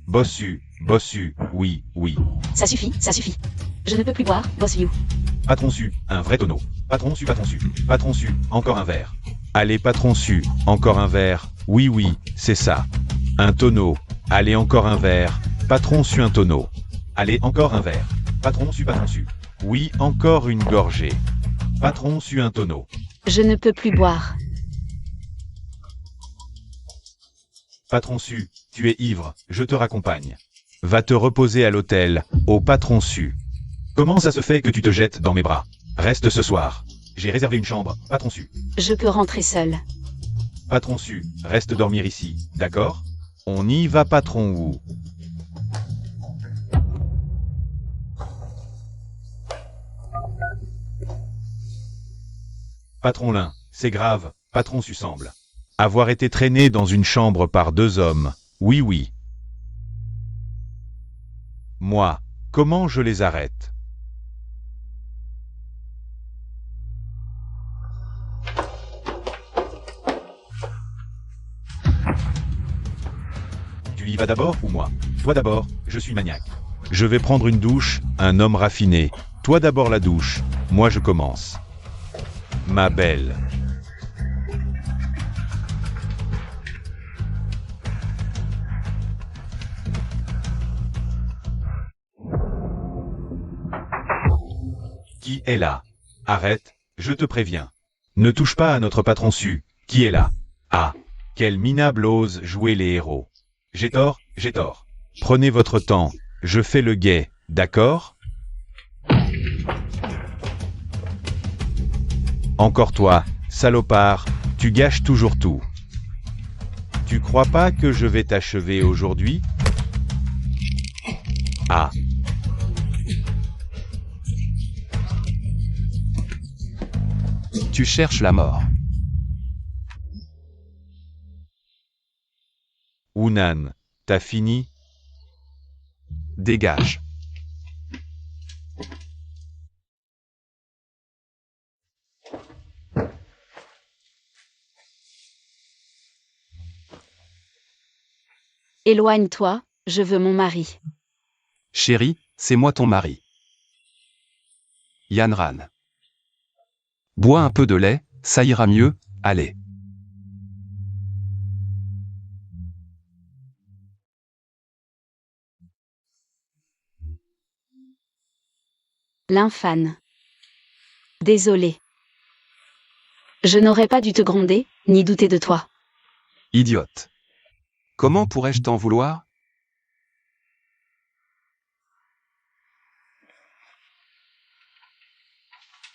Bossu, Bossu, oui, oui. Ça suffit, ça suffit. Je ne peux plus boire, Boss Liu. Patron su, un vrai tonneau. Patron su, encore un verre. Allez, patron su, encore un verre. Oui, oui, c'est ça. Un tonneau. Allez, encore un verre. Patron su, un tonneau. Allez, encore un verre. Patron su. Oui, encore une gorgée. Patron su, un tonneau. Je ne peux plus boire. Patron su, tu es ivre, je te raccompagne. Va te reposer à l'hôtel, au patron su. Comment ça se fait que tu te jettes dans mes bras? Reste ce soir. J'ai réservé une chambre, patron su. Je peux rentrer seul. Patron su, reste dormir ici, d'accord? On y va, patron Wu. Patron Lin, c'est grave, patron su semble. Avoir été traîné dans une chambre par deux hommes, oui, oui. Moi, comment je les arrête? Tu y vas d'abord ou moi? Toi d'abord, je suis maniaque. Je vais prendre une douche, un homme raffiné. Toi d'abord la douche, moi je commence. Ma belle. Qui est là? Arrête, je te préviens. Ne touche pas à notre patron su. Qui est là? Ah, quel minable ose jouer les héros. J'ai tort, j'ai tort. Prenez votre temps, je fais le guet, d'accord? Encore toi, salopard, tu gâches toujours tout. Tu crois pas que je vais t'achever aujourd'hui? Ah. Tu cherches la mort. Hunan, t'as fini? Dégage. Éloigne-toi, je veux mon mari. Chérie, c'est moi ton mari. Yanran. Bois un peu de lait, ça ira mieux, allez. L'infane. Désolé. Je n'aurais pas dû te gronder, ni douter de toi. Idiote. Comment pourrais-je t'en vouloir?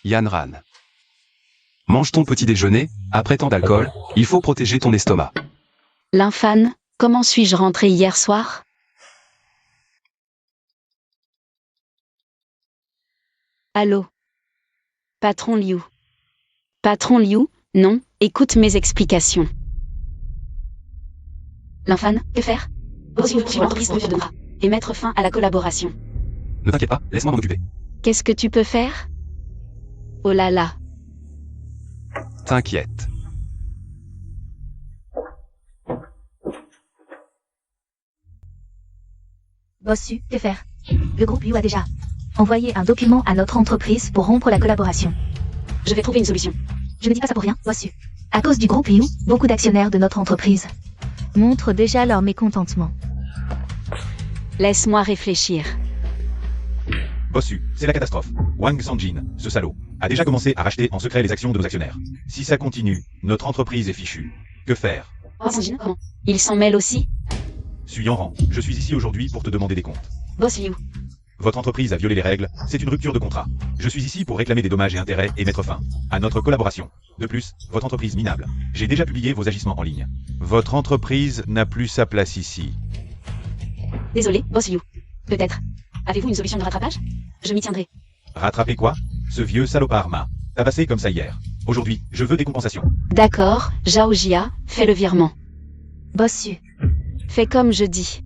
Yanran. Mange ton petit déjeuner, après tant d'alcool, il faut protéger ton estomac. L'infane, comment suis-je rentré hier soir? Allô? Patron Liu. Patron Liu, non, écoute mes explications. L'infane, que faire? Poursuivre l'entreprise de devra et mettre fin à la collaboration. Ne t'inquiète pas, laisse-moi m'en occuper. Qu'est-ce que tu peux faire? Oh là là. T'inquiète. Bossu, que faire? Le groupe Yu a déjà envoyé un document à notre entreprise pour rompre la collaboration. Je vais trouver une solution. Je ne dis pas ça pour rien, Bossu. À cause du groupe Liu, beaucoup d'actionnaires de notre entreprise montrent déjà leur mécontentement. Laisse-moi réfléchir. Bossu, c'est la catastrophe. Wang Sanjin, ce salaud, a déjà commencé à racheter en secret les actions de nos actionnaires. Si ça continue, notre entreprise est fichue. Que faire? Oh, Sanjin, comment? Il s'en mêle aussi? Suis en rang, je suis ici aujourd'hui pour te demander des comptes. Boss Liu. Votre entreprise a violé les règles, c'est une rupture de contrat. Je suis ici pour réclamer des dommages et intérêts et mettre fin à notre collaboration. De plus, votre entreprise minable. J'ai déjà publié vos agissements en ligne. Votre entreprise n'a plus sa place ici. Désolé, Boss Liu. Peut-être. Avez-vous une solution de rattrapage? Je m'y tiendrai. Rattraper quoi? Ce vieux salopard m'a tabassé comme ça hier. Aujourd'hui, je veux des compensations. D'accord, Zhao Jia, fais le virement. Bossu. Fais comme je dis.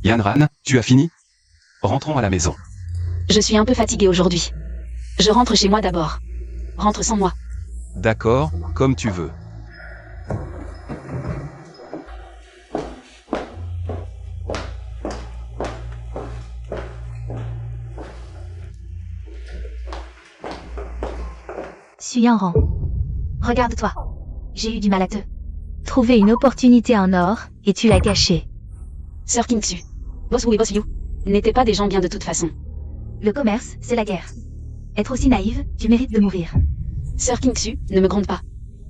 Yanran, tu as fini? Rentrons à la maison. Je suis un peu fatigué aujourd'hui. Je rentre chez moi d'abord. Rentre sans moi. D'accord, comme tu veux. Suis en rang. Regarde-toi. J'ai eu du mal à te trouver une opportunité en or, et tu l'as gâchée. Sir Kingsu. Boss Wu et Boss Liu n'étaient pas des gens bien de toute façon. Le commerce, c'est la guerre. Être aussi naïve, tu mérites de mourir. Sir Kingsu, ne me gronde pas.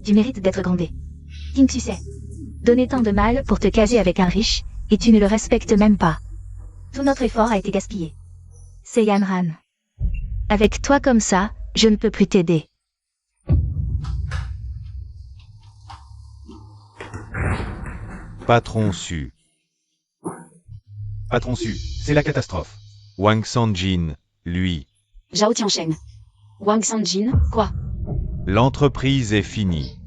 Tu mérites d'être grondé. Kingsu sait donner tant de mal pour te caser avec un riche, et tu ne le respectes même pas. Tout notre effort a été gaspillé. C'est Yanran. Avec toi comme ça, je ne peux plus t'aider. Patron Su. Patron Su, c'est la catastrophe. Wang Sanjin, lui. Zhao Tiancheng. Wang Sanjin, quoi? L'entreprise est finie.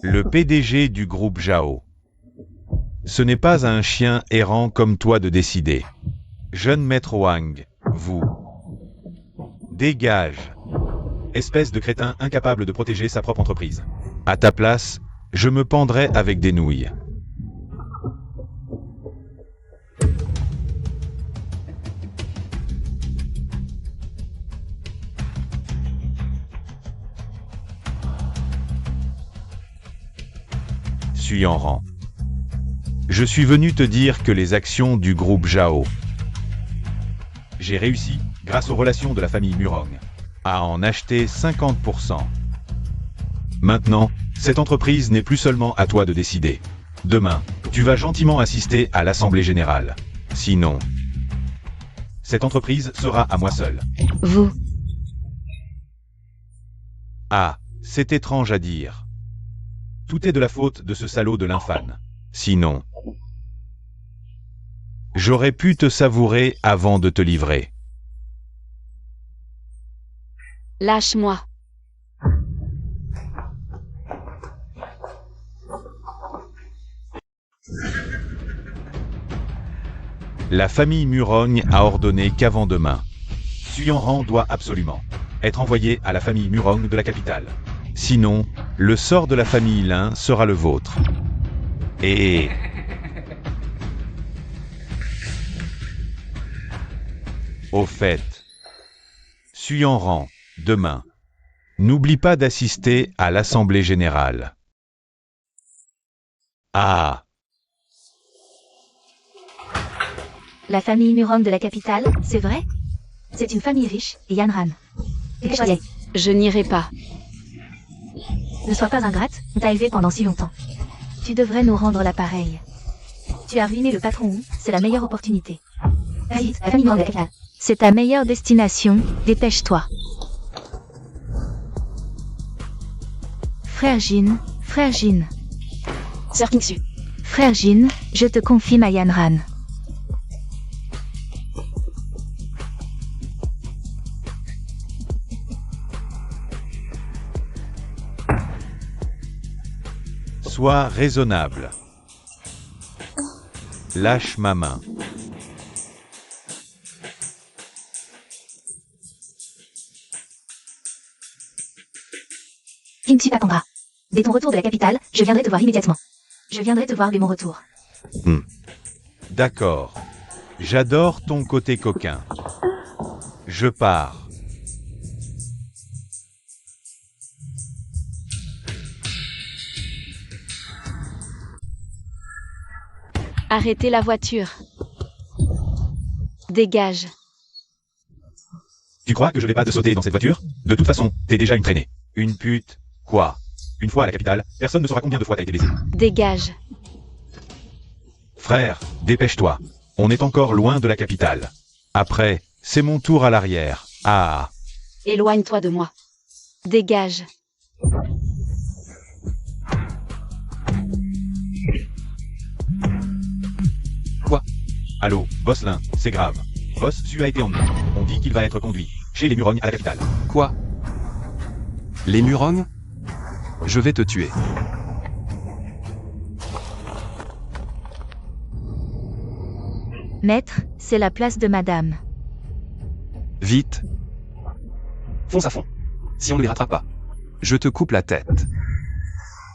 Le PDG du groupe Zhao. Ce n'est pas à un chien errant comme toi de décider. Jeune maître Wang, vous. Dégage. Espèce de crétin incapable de protéger sa propre entreprise. À ta place, je me pendrais avec des nouilles. Suis en rang. Je suis venu te dire que les actions du groupe Zhao. J'ai réussi, grâce aux relations de la famille Murong, à en acheter 50%. Maintenant, cette entreprise n'est plus seulement à toi de décider. Demain, tu vas gentiment assister à l'Assemblée Générale. Sinon, cette entreprise sera à moi seul. Vous. Ah, c'est étrange à dire. Tout est de la faute de ce salaud de l'infâme. Sinon, j'aurais pu te savourer avant de te livrer. Lâche-moi. La famille Murogne a ordonné qu'avant demain, Suyanran doit absolument être envoyé à la famille Murong de la capitale. Sinon, le sort de la famille Lin sera le vôtre. Et... Au fait, Suyanran, demain, n'oublie pas d'assister à l'Assemblée Générale. Ah! La famille Murong de la capitale, c'est vrai? C'est une famille riche, et Yanran. Dépêche-toi. Je n'irai pas. Ne sois pas ingrate, on t'a élevé pendant si longtemps. Tu devrais nous rendre l'appareil. Tu as ruiné le patron Wu, c'est la meilleure opportunité. Allez vite, la famille Murong de la capitale. C'est ta meilleure destination, dépêche-toi. Frère Jin, frère Jin. Sir Kingsu. Frère Jin, je te confie ma Yanran. Sois raisonnable. Lâche ma main. Kinti attendra. Dès ton retour de la capitale, je viendrai te voir immédiatement. Je viendrai te voir dès mon retour. D'accord. J'adore ton côté coquin. Je pars. Arrêtez la voiture. Dégage. Tu crois que je vais pas te sauter dans cette voiture? De toute façon, t'es déjà une traînée. Une pute. Quoi? Une fois à la capitale, personne ne saura combien de fois t'as été baisé. Dégage. Frère, dépêche-toi. On est encore loin de la capitale. Après, c'est mon tour à l'arrière. Ah. Éloigne-toi de moi. Dégage. Quoi? Allô, Bosselin, c'est grave. Boss Su a été emmené. On dit qu'il va être conduit. Chez les Murognes à la capitale. Quoi? Les Murognes? Je vais te tuer. Maître, c'est la place de madame. Vite. Fonce à fond. Si on ne les rattrape pas, je te coupe la tête.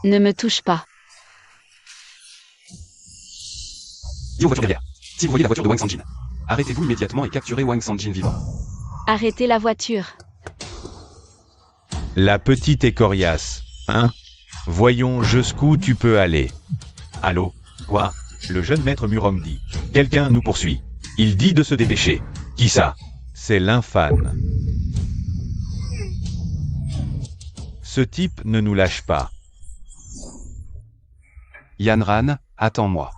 Ne me touche pas. Dis aux voitures derrière. Si vous voyez la voiture de Wang Sanjin, arrêtez-vous immédiatement et capturez Wang Sanjin vivant. Arrêtez la voiture. La petite est coriace, hein? Voyons jusqu'où tu peux aller. Allô? Quoi? Le jeune maître Murong dit. Quelqu'un nous poursuit. Il dit de se dépêcher. Qui ça? C'est l'infâne. Ce type ne nous lâche pas. Yanran, attends-moi.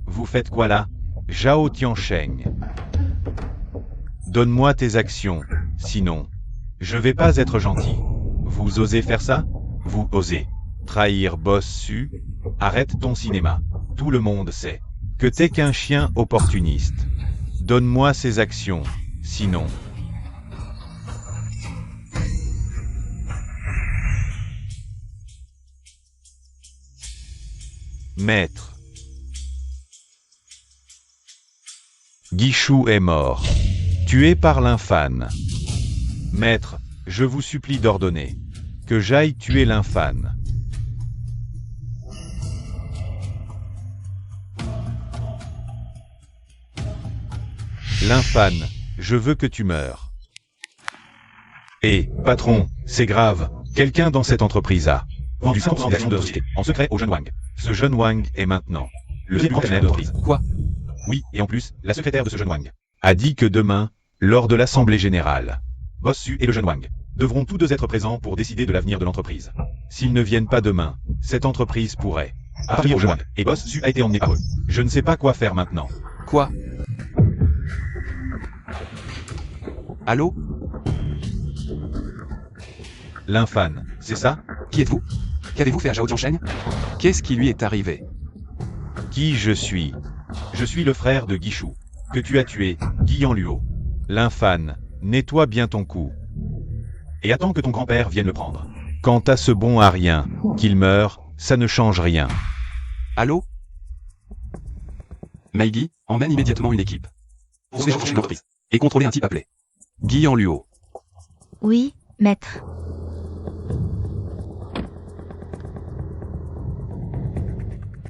Vous faites quoi là? Zhao Tiansheng. Donne-moi tes actions, sinon, je vais pas être gentil. Vous osez faire ça? Vous osez trahir Boss Su? Arrête ton cinéma. Tout le monde sait que t'es qu'un chien opportuniste. Donne-moi ces actions, sinon... Maître. Guichou est mort. Tué par l'infâne. Maître, je vous supplie d'ordonner que j'aille tuer l'infâne. L'infâne, je veux que tu meurs. Eh, patron, c'est grave, quelqu'un dans cette entreprise a vendu 100% d'actions de société, en secret au jeune Wang. Ce jeune Wang est maintenant le plus grand actionnaire de l'entreprise. Quoi? Oui, et en plus, la secrétaire de ce jeune Wang a dit que demain, lors de l'Assemblée Générale, Boss Su et le jeune Wang devront tous deux être présents pour décider de l'avenir de l'entreprise. S'ils ne viennent pas demain, cette entreprise pourrait appartenir au jeune Wang, et Boss Su a été emmené par eux. Je ne sais pas quoi faire maintenant. Quoi? Allô? L'infâne, c'est ça? Qui êtes-vous? Qu'avez-vous fait à Zhao Tiansheng? Qu'est-ce qui lui est arrivé? Qui je suis? Je suis le frère de Guichou, que tu as tué, Guy Yanluo. L'infâne, nettoie bien ton cou. Et attends que ton grand-père vienne le prendre. Quant à ce bon à rien, qu'il meure, ça ne change rien. Allô? Meigi, emmène immédiatement une équipe. Pour se chercher l'entreprise. Et contrôler un type appelé Guy Yanluo. Oui, maître.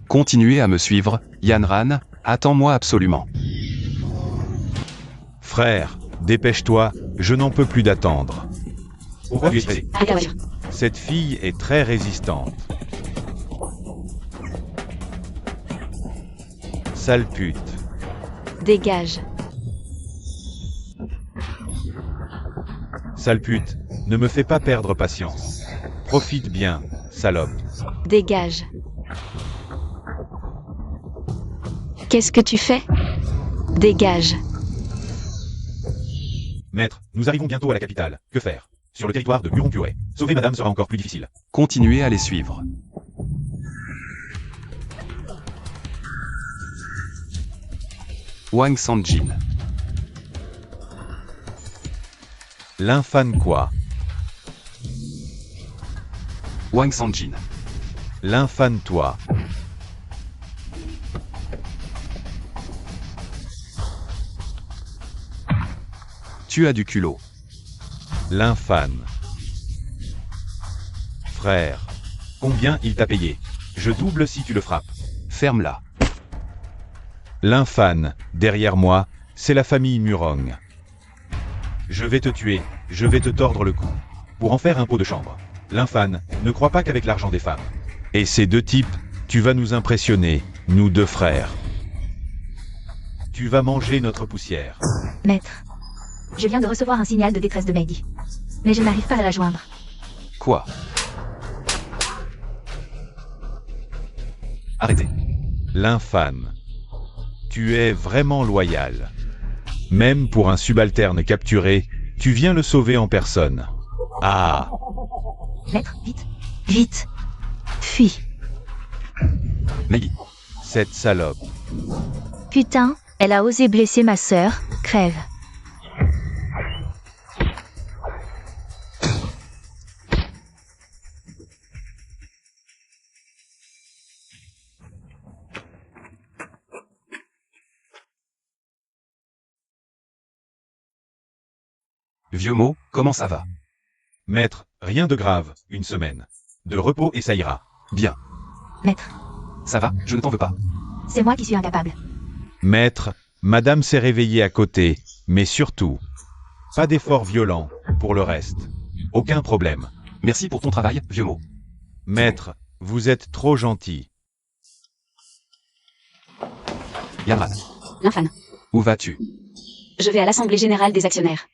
Continuez à me suivre, Yanran, attends-moi absolument. Frère, dépêche-toi, je n'en peux plus d'attendre. Pourquoi tu es stressé? Arrêtez la voiture. Cette fille est très résistante. Sale pute. Dégage. Sale pute, ne me fais pas perdre patience. Profite bien, salope. Dégage. Qu'est-ce que tu fais? Dégage. Maître, nous arrivons bientôt à la capitale. Que faire? Sur le territoire de Murong-Puré. Sauver madame sera encore plus difficile. Continuez à les suivre. Wang Sanjin. L'infâne quoi? Wang Sanjin. L'infâne toi. Tu as du culot. L'infâne. Frère. Combien il t'a payé? Je double si tu le frappes. Ferme-la. L'infâne, derrière moi, c'est la famille Murong. Je vais te tuer, je vais te tordre le cou. Pour en faire un pot de chambre. L'infâne, ne crois pas qu'avec l'argent des femmes. Et ces deux types, tu vas nous impressionner, nous deux frères. Tu vas manger notre poussière. Maître. Je viens de recevoir un signal de détresse de Maggie. Mais je n'arrive pas à la joindre. Quoi? Arrêtez. L'infâne. Tu es vraiment loyal. Même pour un subalterne capturé, tu viens le sauver en personne. Ah! Maître, vite. Vite. Fuis. Maggie. Cette salope. Putain, elle a osé blesser ma sœur, crève. Vieux mot, comment ça va? Maître, rien de grave, une semaine. De repos et ça ira. Bien. Maître, Ça va, je ne t'en veux pas. c'est moi qui suis incapable. Maître, madame s'est réveillée à côté, mais surtout, pas d'effort violent, pour le reste. Aucun problème. Merci pour ton travail, vieux mot. Maître, vous êtes trop gentil. Yamran, L'infâne. où vas-tu? Je vais à l'Assemblée Générale des actionnaires.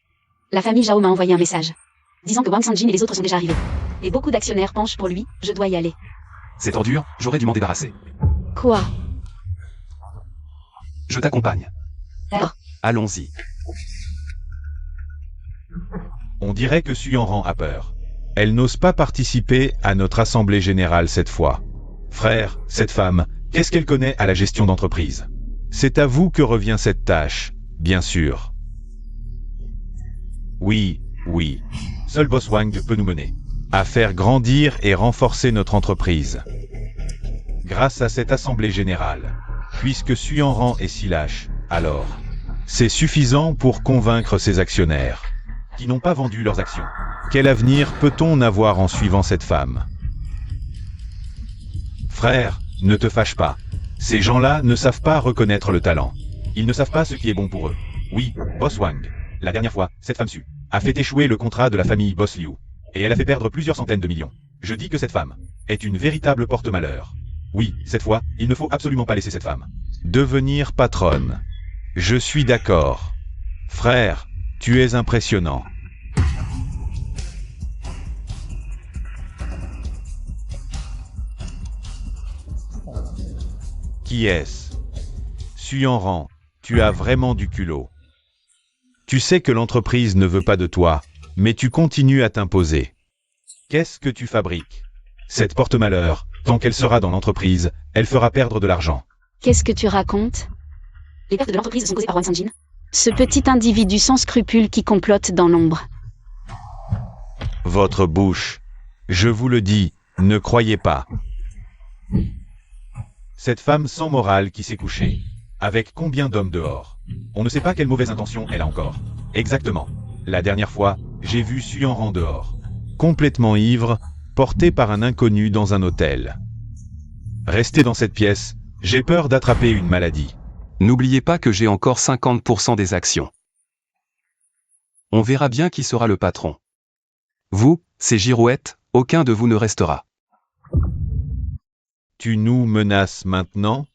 La famille Zhao m'a envoyé un message. Disant que Wang Sanjin et les autres sont déjà arrivés. Et beaucoup d'actionnaires penchent pour lui, je dois y aller. C'est ordure, j'aurais dû m'en débarrasser. Quoi? Je t'accompagne. D'accord. Allons-y. On dirait que Suyanran a peur. Elle n'ose pas participer à notre Assemblée Générale cette fois. Frère, cette femme, qu'est-ce qu'elle connaît à la gestion d'entreprise? C'est à vous que revient cette tâche, bien sûr. Oui, oui. Seul Boss Wang peut nous mener à faire grandir et renforcer notre entreprise. Grâce à cette assemblée générale, puisque Suyanran est si lâche, alors, c'est suffisant pour convaincre ses actionnaires, qui n'ont pas vendu leurs actions. Quel avenir peut-on avoir en suivant cette femme? Frère, ne te fâche pas. Ces gens-là ne savent pas reconnaître le talent. Ils ne savent pas ce qui est bon pour eux. Oui, Boss Wang. La dernière fois, cette femme Su a fait échouer le contrat de la famille Boss Liu. Et elle a fait perdre plusieurs centaines de millions. Je dis que cette femme est une véritable porte-malheur. Oui, cette fois, il ne faut absolument pas laisser cette femme devenir patronne. Je suis d'accord. Frère, tu es impressionnant. Qui est-ce? Suyanran, tu as vraiment du culot. Tu sais que l'entreprise ne veut pas de toi, mais tu continues à t'imposer. Qu'est-ce que tu fabriques? Cette porte-malheur, tant qu'elle sera dans l'entreprise, elle fera perdre de l'argent. Qu'est-ce que tu racontes? Les pertes de l'entreprise sont causées par Wang Sanjin. Ce petit individu sans scrupules qui complote dans l'ombre. Votre bouche. Je vous le dis, ne croyez pas. Cette femme sans morale qui s'est couchée. Avec combien d'hommes dehors? On ne sait pas quelle mauvaise intention elle a encore. Exactement. La dernière fois, j'ai vu Suyanran dehors. Complètement ivre, porté par un inconnu dans un hôtel. Restez dans cette pièce, j'ai peur d'attraper une maladie. N'oubliez pas que j'ai encore 50% des actions. On verra bien qui sera le patron. Vous, ces girouettes, aucun de vous ne restera. Tu nous menaces maintenant?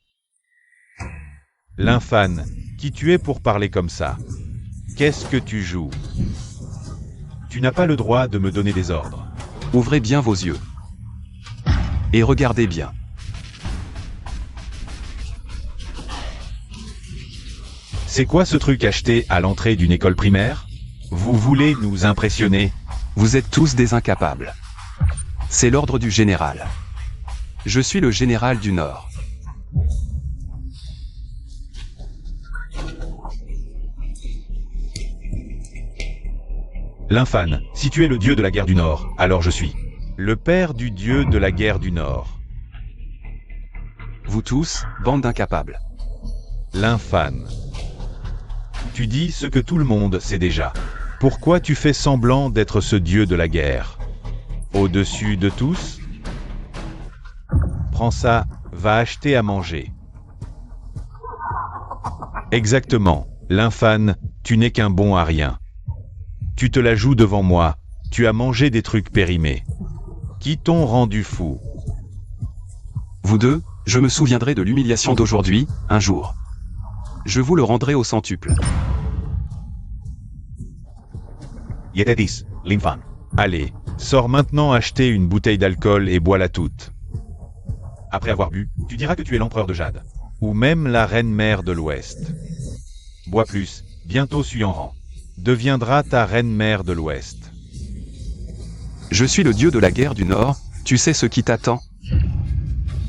L'infâne, qui tu es pour parler comme ça? Qu'est-ce que tu joues? Tu n'as pas le droit de me donner des ordres. Ouvrez bien vos yeux. Et regardez bien. C'est quoi ce truc acheté à l'entrée d'une école primaire? Vous voulez nous impressionner? Vous êtes tous des incapables. C'est l'ordre du général. Je suis le général du Nord. L'infâne, si tu es le dieu de la guerre du Nord, alors je suis le père du dieu de la guerre du Nord. Vous tous, bande d'incapables. L'infâne. Tu dis ce que tout le monde sait déjà. Pourquoi tu fais semblant d'être ce dieu de la guerre? Au-dessus de tous? Prends ça, va acheter à manger. Exactement, l'infâne, tu n'es qu'un bon à rien. Tu te la joues devant moi, tu as mangé des trucs périmés. Qui t'ont rendu fou? Vous deux, je me souviendrai de l'humiliation d'aujourd'hui, un jour. Je vous le rendrai au centuple. Yetetis, l'infâne. Allez, sors maintenant acheter une bouteille d'alcool et bois-la toute. Après avoir bu, tu diras que tu es l'empereur de Jade. Ou même la reine-mère de l'Ouest. Bois plus, bientôt Suyanran deviendra ta reine-mère de l'Ouest. Je suis le dieu de la guerre du Nord, tu sais ce qui t'attend?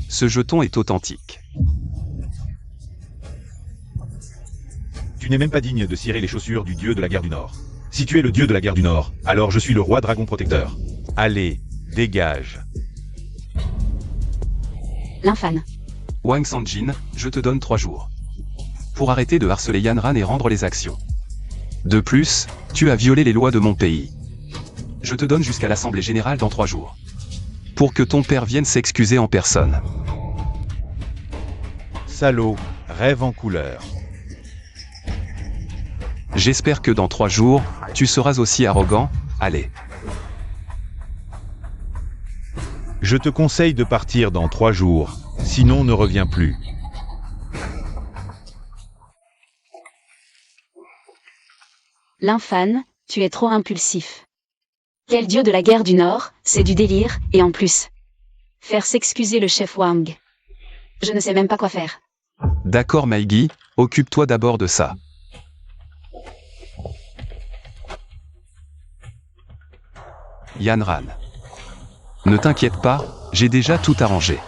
Ce jeton est authentique. Tu n'es même pas digne de cirer les chaussures du dieu de la guerre du Nord. Si tu es le dieu de la guerre du Nord, alors je suis le roi dragon protecteur. Allez, dégage. L'infâne. Wang Sanjin, je te donne 3 jours. Pour arrêter de harceler Yanran et rendre les actions. De plus, tu as violé les lois de mon pays. Je te donne jusqu'à l'Assemblée Générale dans 3 jours. Pour que ton père vienne s'excuser en personne. Salaud, rêve en couleur. J'espère que dans 3 jours, tu seras aussi arrogant, allez. Je te conseille de partir dans 3 jours, sinon ne reviens plus. L'infâne, tu es trop impulsif. Quel dieu de la guerre du Nord, c'est du délire, et en plus. Faire s'excuser le chef Wang. Je ne sais même pas quoi faire. D'accord Maïgi, occupe-toi d'abord de ça. Yanran. Ne t'inquiète pas, j'ai déjà tout arrangé.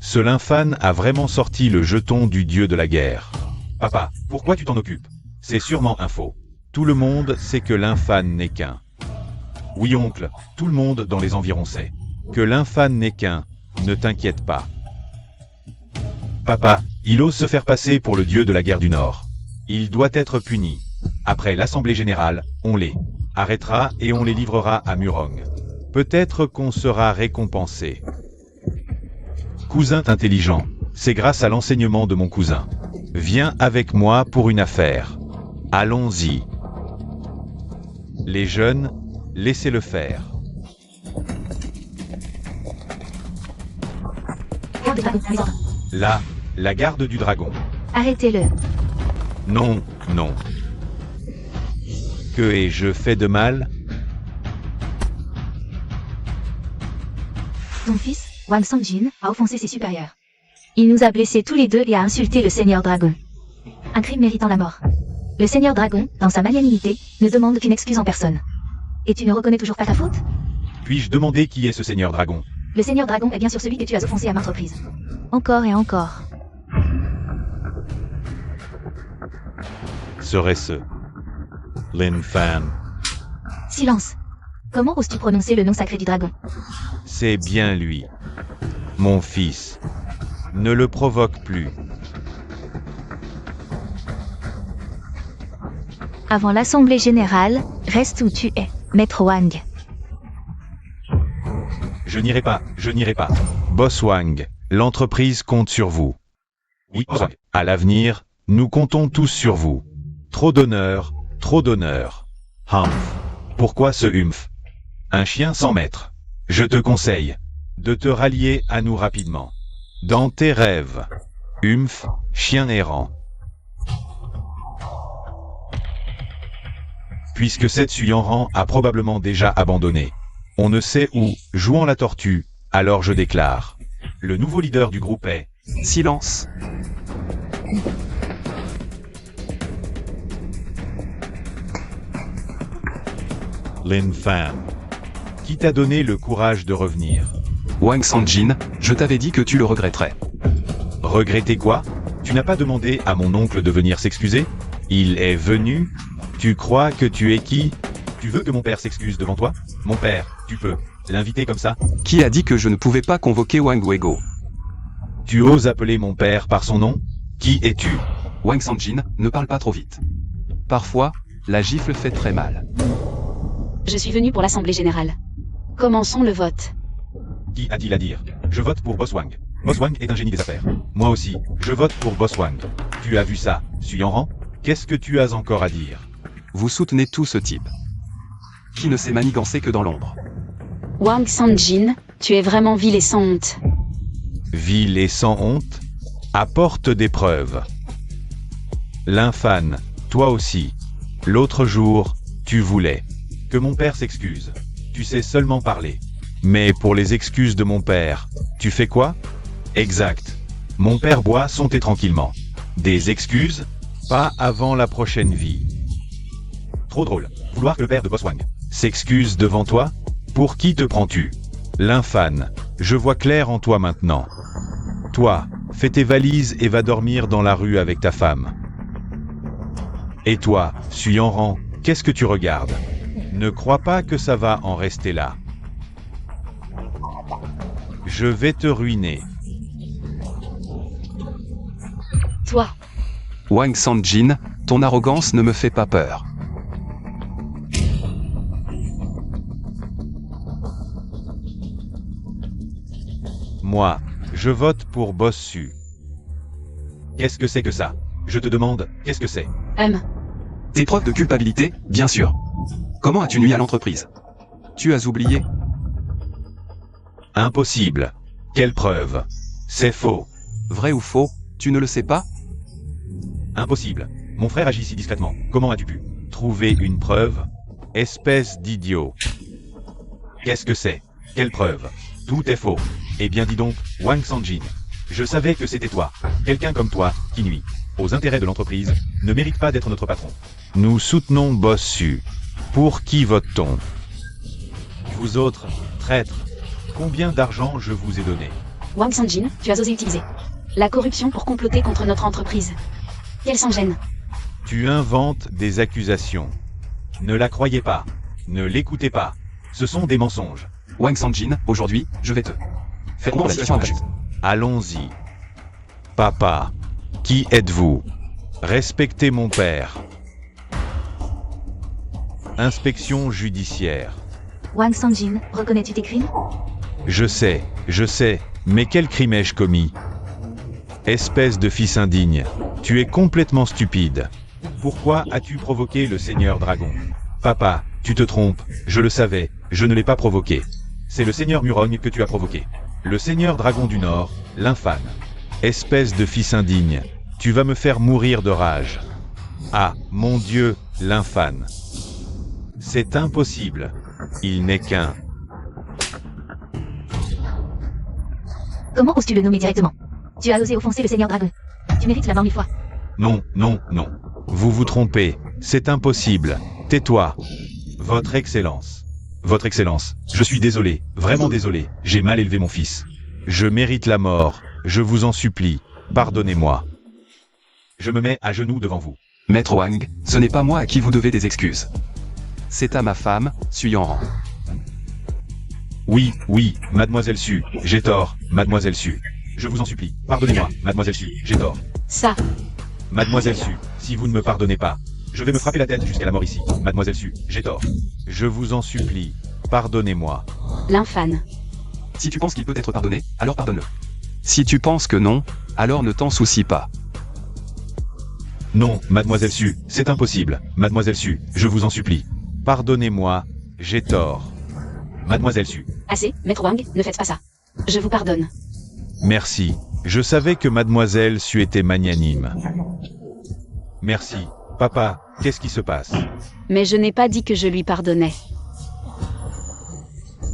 Ce l'infâne a vraiment sorti le jeton du dieu de la guerre. Papa, pourquoi tu t'en occupes? C'est sûrement un faux. Tout le monde sait que l'infâne n'est qu'un. Oui oncle, tout le monde dans les environs sait. Que l'infâne n'est qu'un, ne t'inquiète pas. Papa, il ose se faire passer pour le dieu de la guerre du Nord. Il doit être puni. Après l'Assemblée Générale, on les arrêtera et on les livrera à Murong. Peut-être qu'on sera récompensé. Cousin intelligent, c'est grâce à l'enseignement de mon cousin. Viens avec moi pour une affaire. Allons-y. Les jeunes, laissez-le faire. Garde dragon, les ordres. Là, la garde du dragon. Arrêtez-le. Non, non. Que ai-je fait de mal? Ton fils, Wang Sanjin, a offensé ses supérieurs. Il nous a blessés tous les deux et a insulté le Seigneur Dragon. Un crime méritant la mort. Le Seigneur Dragon, dans sa magnanimité, ne demande qu'une excuse en personne. Et tu ne reconnais toujours pas ta faute? Puis-je demander qui est ce Seigneur Dragon? Le Seigneur Dragon est bien sûr celui que tu as offensé à maintes reprises. Encore et encore. Serait-ce Lin Fan? Silence. Comment oses-tu prononcer le nom sacré du dragon? C'est bien lui. Mon fils. Ne le provoque plus. Avant l'Assemblée Générale, reste où tu es, Maître Wang. Je n'irai pas, je n'irai pas. Boss Wang, l'entreprise compte sur vous. Oui, Boss Wang. À l'avenir, nous comptons tous sur vous. Trop d'honneur, trop d'honneur. Humph. Pourquoi ce humph? Un chien sans maître. Je te conseille de te rallier à nous rapidement. Dans tes rêves. Humph, chien errant. Puisque cette Suyanran a probablement déjà abandonné. On ne sait où, jouant la tortue, alors je déclare. Le nouveau leader du groupe est... Silence. Lin Fan. Qui t'a donné le courage de revenir? Wang Sanjin, je t'avais dit que tu le regretterais. Regretter quoi? Tu n'as pas demandé à mon oncle de venir s'excuser? Il est venu? Tu crois que tu es qui? Tu veux que mon père s'excuse devant toi? Mon père, tu peux l'inviter comme ça? Qui a dit que je ne pouvais pas convoquer Wang Wego? Tu oses appeler mon père par son nom? Qui es-tu? Wang Sanjin, ne parle pas trop vite. Parfois, la gifle fait très mal. Je suis venu pour l'Assemblée Générale. Commençons le vote. Qui a-t-il à dire? Je vote pour Boss Wang. Boss Wang est un génie des affaires. Moi aussi, je vote pour Boss Wang. Tu as vu ça, Suyanran? Qu'est-ce que tu as encore à dire? Vous soutenez tout ce type. Qui ne sait manigancer que dans l'ombre. Wang Sanjin, tu es vraiment vil et sans honte. Vil et sans honte? Apporte des preuves. L'infâne, toi aussi. L'autre jour, tu voulais que mon père s'excuse. Tu sais seulement parler. Mais pour les excuses de mon père, tu fais quoi? Exact. Mon père boit son thé tranquillement. Des excuses? Pas avant la prochaine vie. Trop drôle. Vouloir que le père de Boss Wang s'excuse devant toi? Pour qui te prends-tu? L'infâne. Je vois clair en toi maintenant. Toi, fais tes valises et va dormir dans la rue avec ta femme. Et toi, Suyanran, qu'est-ce que tu regardes? Ne crois pas que ça va en rester là. Je vais te ruiner. Toi, Wang Sanjin, ton arrogance ne me fait pas peur. Moi, je vote pour Boss Su. Qu'est-ce que c'est que ça? Je te demande, qu'est-ce que c'est? Tes preuves de culpabilité, bien sûr. Comment as-tu nui à l'entreprise? Tu as oublié? Impossible. Quelle preuve? C'est faux. Vrai ou faux, tu ne le sais pas? Impossible. Mon frère agit si discrètement. Comment as-tu pu trouver une preuve? Espèce d'idiot. Qu'est-ce que c'est? Quelle preuve? Tout est faux. Eh bien dis donc, Wang Sanjin. Je savais que c'était toi. Quelqu'un comme toi, qui nuit aux intérêts de l'entreprise, ne mérite pas d'être notre patron. Nous soutenons Boss Su. Pour qui vote-t-on? Vous autres, traîtres. Combien d'argent je vous ai donné? Wang Sanjin, tu as osé utiliser la corruption pour comploter contre notre entreprise. Quelle sans gêne. Tu inventes des accusations. Ne la croyez pas. Ne l'écoutez pas. Ce sont des mensonges. Wang Sanjin, aujourd'hui, je vais te faire comprendre la situation à la chute. Allons-y. Papa, qui êtes-vous? Respectez mon père. Inspection judiciaire. Wang Sanjin, reconnais-tu tes crimes? Je sais, mais quel crime ai-je commis? Espèce de fils indigne, tu es complètement stupide. Pourquoi as-tu provoqué le Seigneur Dragon? Papa, tu te trompes, je le savais, je ne l'ai pas provoqué. C'est le Seigneur Murogne que tu as provoqué. Le Seigneur Dragon du Nord, l'infâme. Espèce de fils indigne, tu vas me faire mourir de rage. Ah, mon Dieu, l'infâme. C'est impossible. Il n'est qu'un. Comment oses-tu le nommer directement? Tu as osé offenser le Seigneur Dragon. Tu mérites la mort 1000 fois. Non. Vous vous trompez. C'est impossible. Tais-toi. Votre Excellence. Votre Excellence, je suis désolé, vraiment désolé, j'ai mal élevé mon fils. Je mérite la mort, je vous en supplie, pardonnez-moi. Je me mets à genoux devant vous. Maître Wang, ce n'est pas moi à qui vous devez des excuses. C'est à ma femme, Suyanran. Oui, mademoiselle Su, j'ai tort, mademoiselle Su. Je vous en supplie, pardonnez-moi, mademoiselle Su, j'ai tort. Ça, Mademoiselle Su, si vous ne me pardonnez pas, je vais me frapper la tête jusqu'à la mort ici. Mademoiselle Su, j'ai tort. Je vous en supplie, pardonnez-moi. l'infâne. Si tu penses qu'il peut être pardonné, alors pardonne-le. Si tu penses que non, alors ne t'en soucie pas. Non, mademoiselle Su, c'est impossible. Mademoiselle Su, je vous en supplie. Pardonnez-moi, j'ai tort. Mademoiselle Su. Assez, Maître Wang, ne faites pas ça. Je vous pardonne. Merci. Je savais que mademoiselle Su était magnanime. Merci. Papa, qu'est-ce qui se passe? Mais je n'ai pas dit que je lui pardonnais.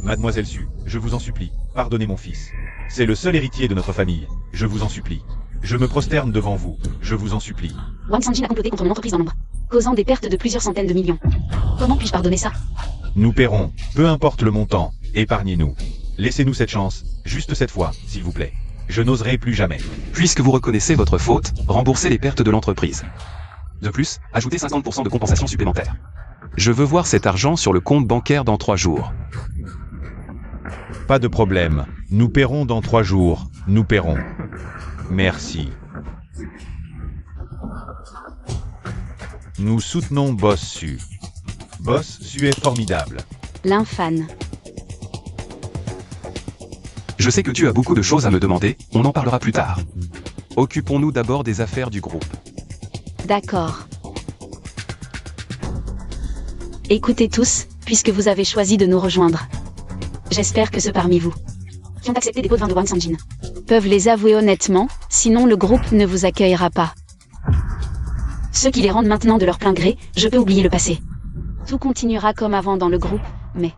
Mademoiselle Su, je vous en supplie, pardonnez mon fils. C'est le seul héritier de notre famille. Je vous en supplie. Je me prosterne devant vous. Je vous en supplie. Wang Sanjin a comploté contre mon entreprise dans l'ombre, causant des pertes de plusieurs centaines de millions. Comment puis-je pardonner ça? Nous paierons, peu importe le montant. Épargnez-nous. Laissez-nous cette chance, juste cette fois, s'il vous plaît. Je n'oserai plus jamais. Puisque vous reconnaissez votre faute, remboursez les pertes de l'entreprise. De plus, ajoutez 50% de compensation supplémentaire. Je veux voir cet argent sur le compte bancaire dans 3 jours. Pas de problème. Nous paierons dans 3 jours. Nous paierons. Merci. Nous soutenons Boss Su. Boss Su est formidable. L'infane. Je sais que tu as beaucoup de choses à me demander, on en parlera plus tard. Occupons-nous d'abord des affaires du groupe. D'accord. Écoutez tous, puisque vous avez choisi de nous rejoindre. J'espère que ceux parmi vous qui ont accepté des pots de vin de Wang Sanjin peuvent les avouer honnêtement, sinon le groupe ne vous accueillera pas. Ceux qui les rendent maintenant de leur plein gré, je peux oublier le passé. Tout continuera comme avant dans le groupe, mais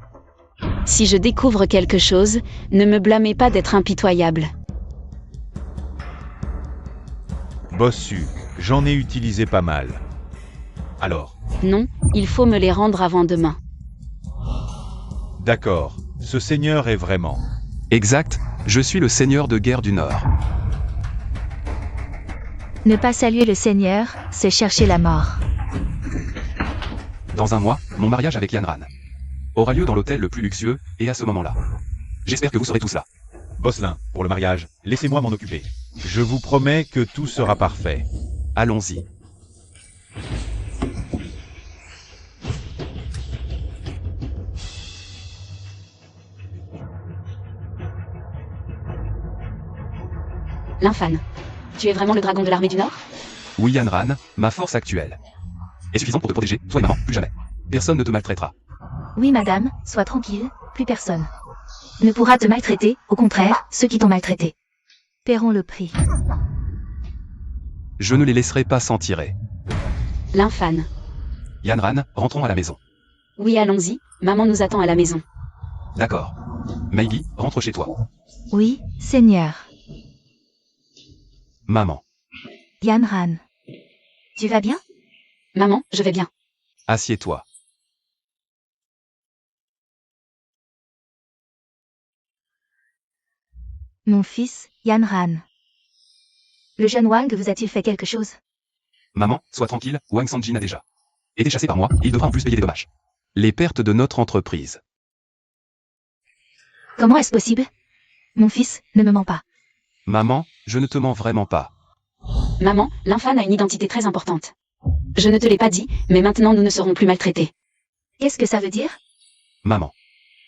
si je découvre quelque chose, ne me blâmez pas d'être impitoyable. Boss Su, j'en ai utilisé pas mal. Alors, Non, il faut me les rendre avant demain. d'accord, ce seigneur est vraiment... Exact, je suis le seigneur de guerre du Nord. Ne pas saluer le Seigneur, c'est chercher la mort. Dans un mois, mon mariage avec Yanran aura lieu dans l'hôtel le plus luxueux, et à ce moment-là. J'espère que vous serez tous là. Bosselin, pour le mariage, laissez-moi m'en occuper. Je vous promets que tout sera parfait. Allons-y. L'infane. Tu es vraiment le dragon de l'armée du Nord? Oui Yanran, ma force actuelle est suffisante pour te protéger, toi et maman, plus jamais. Personne ne te maltraitera. Oui, madame, sois tranquille, plus personne ne pourra te maltraiter, au contraire, ceux qui t'ont maltraité paieront le prix. Je ne les laisserai pas s'en tirer. L'infane. Yanran, rentrons à la maison. Oui, allons-y, maman nous attend à la maison. D'accord. Meigi, rentre chez toi. Oui, Seigneur. Maman. Yanran. Tu vas bien? Maman, je vais bien. Assieds-toi. Mon fils, Yanran. Le jeune Wang vous a-t-il fait quelque chose? Maman, sois tranquille, Wang Sanjin a déjà été chassé par moi, et il devra en plus payer des dommages. Les pertes de notre entreprise. Comment est-ce possible? Mon fils, ne me mens pas. Maman, je ne te mens vraiment pas. Maman, l'infane a une identité très importante. Je ne te l'ai pas dit, mais maintenant nous ne serons plus maltraités. Qu'est-ce que ça veut dire? Maman.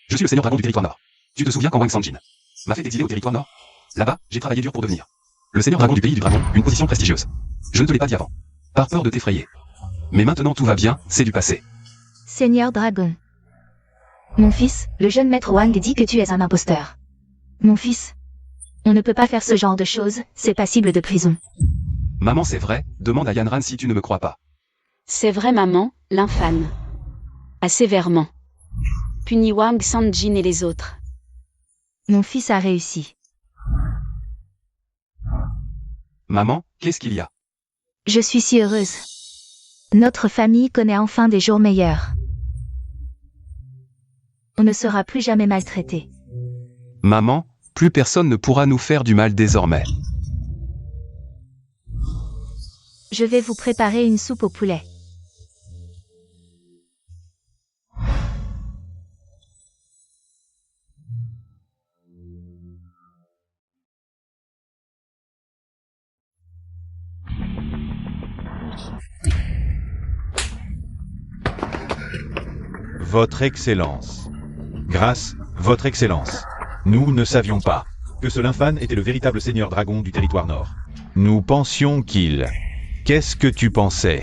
Je suis le seigneur dragon du territoire Nord. Tu te souviens quand Wang Sanjin m'a fait exiler au territoire Nord? Là-bas, j'ai travaillé dur pour devenir le seigneur dragon du pays du dragon, une position prestigieuse. Je ne te l'ai pas dit avant. Par peur de t'effrayer. Mais maintenant tout va bien, c'est du passé. Seigneur Dragon. Mon fils, le jeune maître Wang dit que tu es un imposteur. Mon fils, on ne peut pas faire ce genre de choses, c'est passible de prison. Maman, c'est vrai, demande à Yanran si tu ne me crois pas. C'est vrai, maman, l'infane. A sévèrement puni Wang Sanjin et les autres. Mon fils a réussi. Maman, qu'est-ce qu'il y a? Je suis si heureuse. Notre famille connaît enfin des jours meilleurs. On ne sera plus jamais maltraité. Maman, plus personne ne pourra nous faire du mal désormais. Je vais vous préparer une soupe au poulet. Votre Excellence. Grâce, Votre Excellence. Nous ne savions pas que ce l'infane était le véritable seigneur dragon du territoire Nord. Nous pensions qu'il... Qu'est-ce que tu pensais?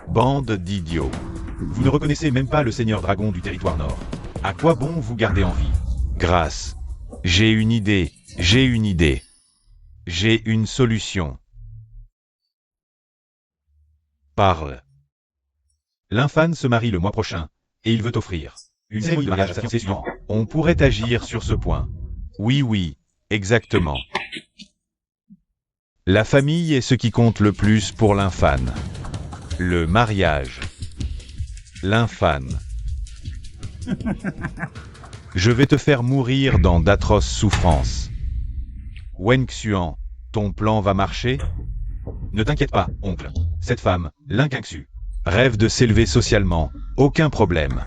Bande d'idiots. Vous ne reconnaissez même pas le seigneur dragon du territoire Nord. À quoi bon vous garder en vie? Grâce. J'ai une idée. J'ai une idée. J'ai une solution. Parle. L'infane se marie le mois prochain, et il veut offrir une cérémonie de mariage à sa fiancée suivante. On pourrait agir sur ce point. Oui, exactement. La famille est ce qui compte le plus pour l'infane. Le mariage. L'infane. Je vais te faire mourir dans d'atroces souffrances. Wen Xuan, ton plan va marcher? Ne t'inquiète pas, oncle. Cette femme, Linqingxu, rêve de s'élever socialement. Aucun problème.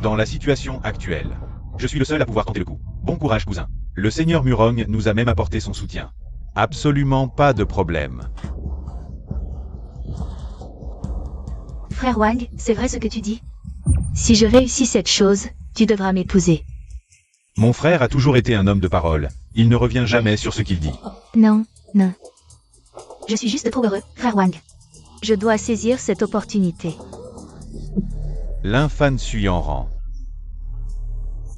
Dans la situation actuelle, je suis le seul à pouvoir tenter le coup. Bon courage, cousin. Le seigneur Murong nous a même apporté son soutien. Absolument pas de problème. Frère Wang, c'est vrai ce que tu dis? Si je réussis cette chose, tu devras m'épouser. Mon frère a toujours été un homme de parole. Il ne revient jamais sur ce qu'il dit. Non, non. Je suis juste trop heureux, frère Wang. Je dois saisir cette opportunité. L'infâne Suyanran.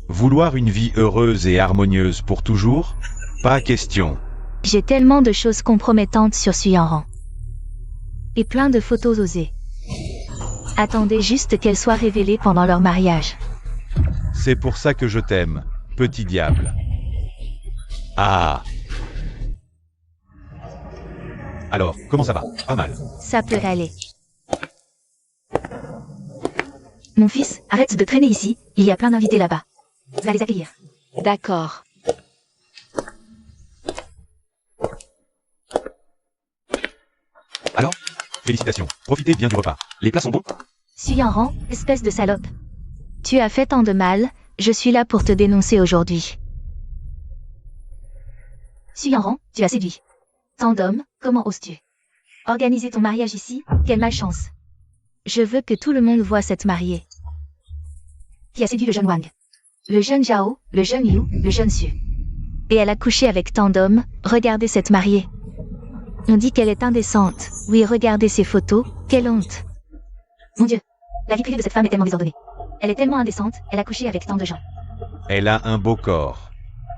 Vouloir une vie heureuse et harmonieuse pour toujours? Pas question. J'ai tellement de choses compromettantes sur Suyanran. Et plein de photos osées. Attendez juste qu'elles soient révélées pendant leur mariage. C'est pour ça que je t'aime, petit diable. Ah. Alors, comment ça va? Pas mal. Ça peut aller. Mon fils, arrête de traîner ici, il y a plein d'invités là-bas. Va les accueillir. D'accord. Alors, Félicitations. Profitez bien du repas. les plats sont bons? Suyanran, espèce de salope. Tu as fait tant de mal, je suis là pour te dénoncer aujourd'hui. Suyanran, tu as séduit. Tant d'hommes, comment oses-tu? Organiser ton mariage ici, quelle malchance. Je veux que tout le monde voie cette mariée. Qui a séduit le jeune Wang? Le jeune Zhao, le jeune Liu, le jeune Xu. Et elle a couché avec tant d'hommes, regardez cette mariée. On dit qu'elle est indécente. Oui, regardez ces photos, quelle honte. Mon Dieu, la vie privée de cette femme est tellement désordonnée. Elle est tellement indécente, elle a couché avec tant de gens. Elle a un beau corps.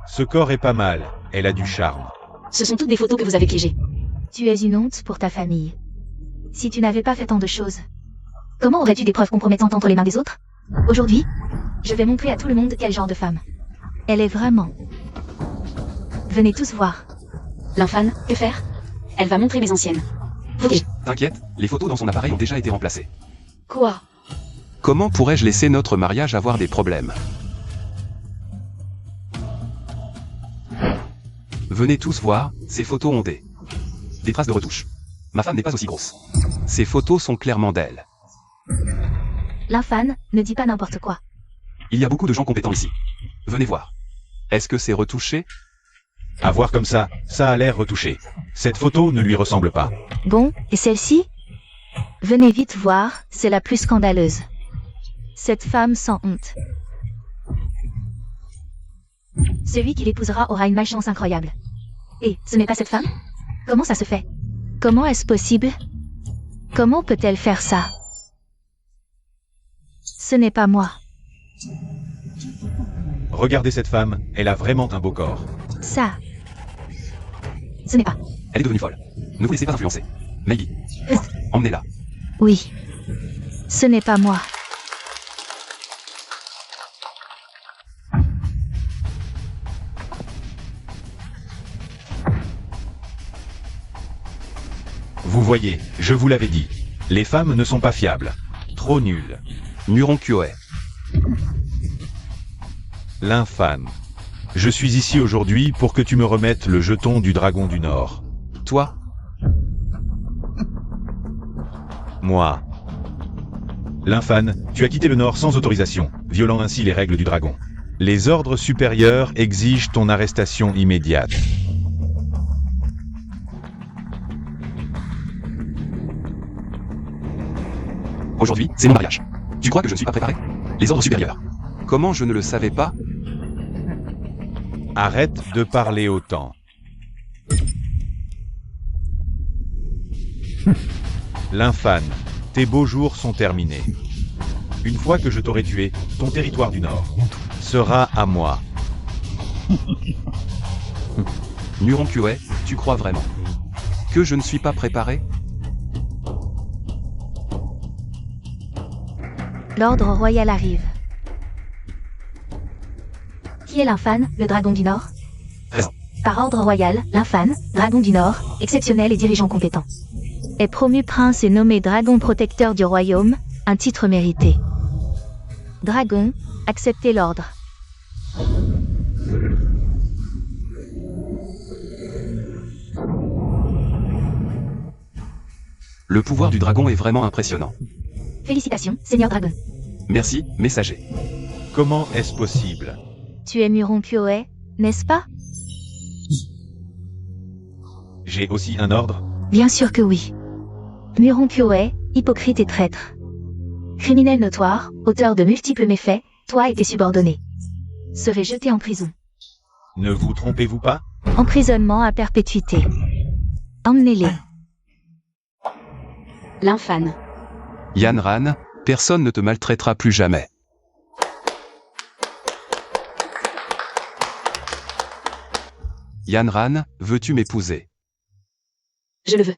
Ce corps est pas mal. Elle a du charme. Ce sont toutes des photos que vous avez piégées. Tu es une honte pour ta famille. Si tu n'avais pas fait tant de choses, comment aurais-tu des preuves compromettantes entre les mains des autres? Aujourd'hui, je vais montrer à tout le monde quel genre de femme elle est vraiment. Venez tous voir. L'infâne, que faire? Elle va montrer mes anciennes. Ok. T'inquiète, les photos dans son appareil ont déjà été remplacées. Quoi? Comment pourrais-je laisser notre mariage avoir des problèmes? Venez tous voir, ces photos ont des traces de retouche. Ma femme n'est pas aussi grosse. Ces photos sont clairement d'elle. L'infâne, ne dis pas n'importe quoi. Il y a beaucoup de gens compétents ici. Venez voir. Est-ce que c'est retouché? À voir comme ça a l'air retouché. Cette photo ne lui ressemble pas. Bon, et celle-ci? Venez vite voir, c'est la plus scandaleuse. Cette femme sans honte. Celui qui l'épousera aura une malchance incroyable. Et ce n'est pas cette femme? Comment ça se fait? Comment est-ce possible? Comment peut-elle faire ça? Ce n'est pas moi. Regardez cette femme, elle a vraiment un beau corps. Ça. Ce n'est pas. Elle est devenue folle. Ne vous laissez pas influencer. Maggie, emmenez-la. Oui. Ce n'est pas moi. Vous voyez, je vous l'avais dit. Les femmes ne sont pas fiables. Trop nulles. Nuron Kyoe. L'infâne. Je suis ici aujourd'hui pour que tu me remettes le jeton du dragon du Nord. Toi? Moi. L'infâne, tu as quitté le Nord sans autorisation, violant ainsi les règles du dragon. Les ordres supérieurs exigent ton arrestation immédiate. Aujourd'hui, c'est mon mariage. Tu crois que je ne suis pas préparé? Les ordres supérieurs. Comment je ne le savais pas? Arrête de parler autant. L'infâne, tes beaux jours sont terminés. Une fois que je t'aurai tué, ton territoire du Nord sera à moi. Nuron Kyoe, tu crois vraiment que je ne suis pas préparé? L'ordre royal arrive. Qui est l'infâne, le dragon du Nord? Présent. Par ordre royal, l'infâne, dragon du Nord, exceptionnel et dirigeant compétent. Est promu prince et nommé dragon protecteur du royaume, un titre mérité. Dragon, acceptez l'ordre. Le pouvoir du dragon est vraiment impressionnant. Félicitations, Seigneur Dragon. Merci, messager. Comment est-ce possible? Tu es Nuron Kyoe, n'est-ce pas? J'ai aussi un ordre? Bien sûr que oui. Nuron Kyoe, hypocrite et traître. Criminel notoire, auteur de multiples méfaits, toi et tes subordonnés serez jetés en prison. Ne vous trompez-vous pas? Emprisonnement à perpétuité. Emmenez-les. L'infâne. Yan Ran, personne ne te maltraitera plus jamais. Yan Ran, veux-tu m'épouser? Je le veux.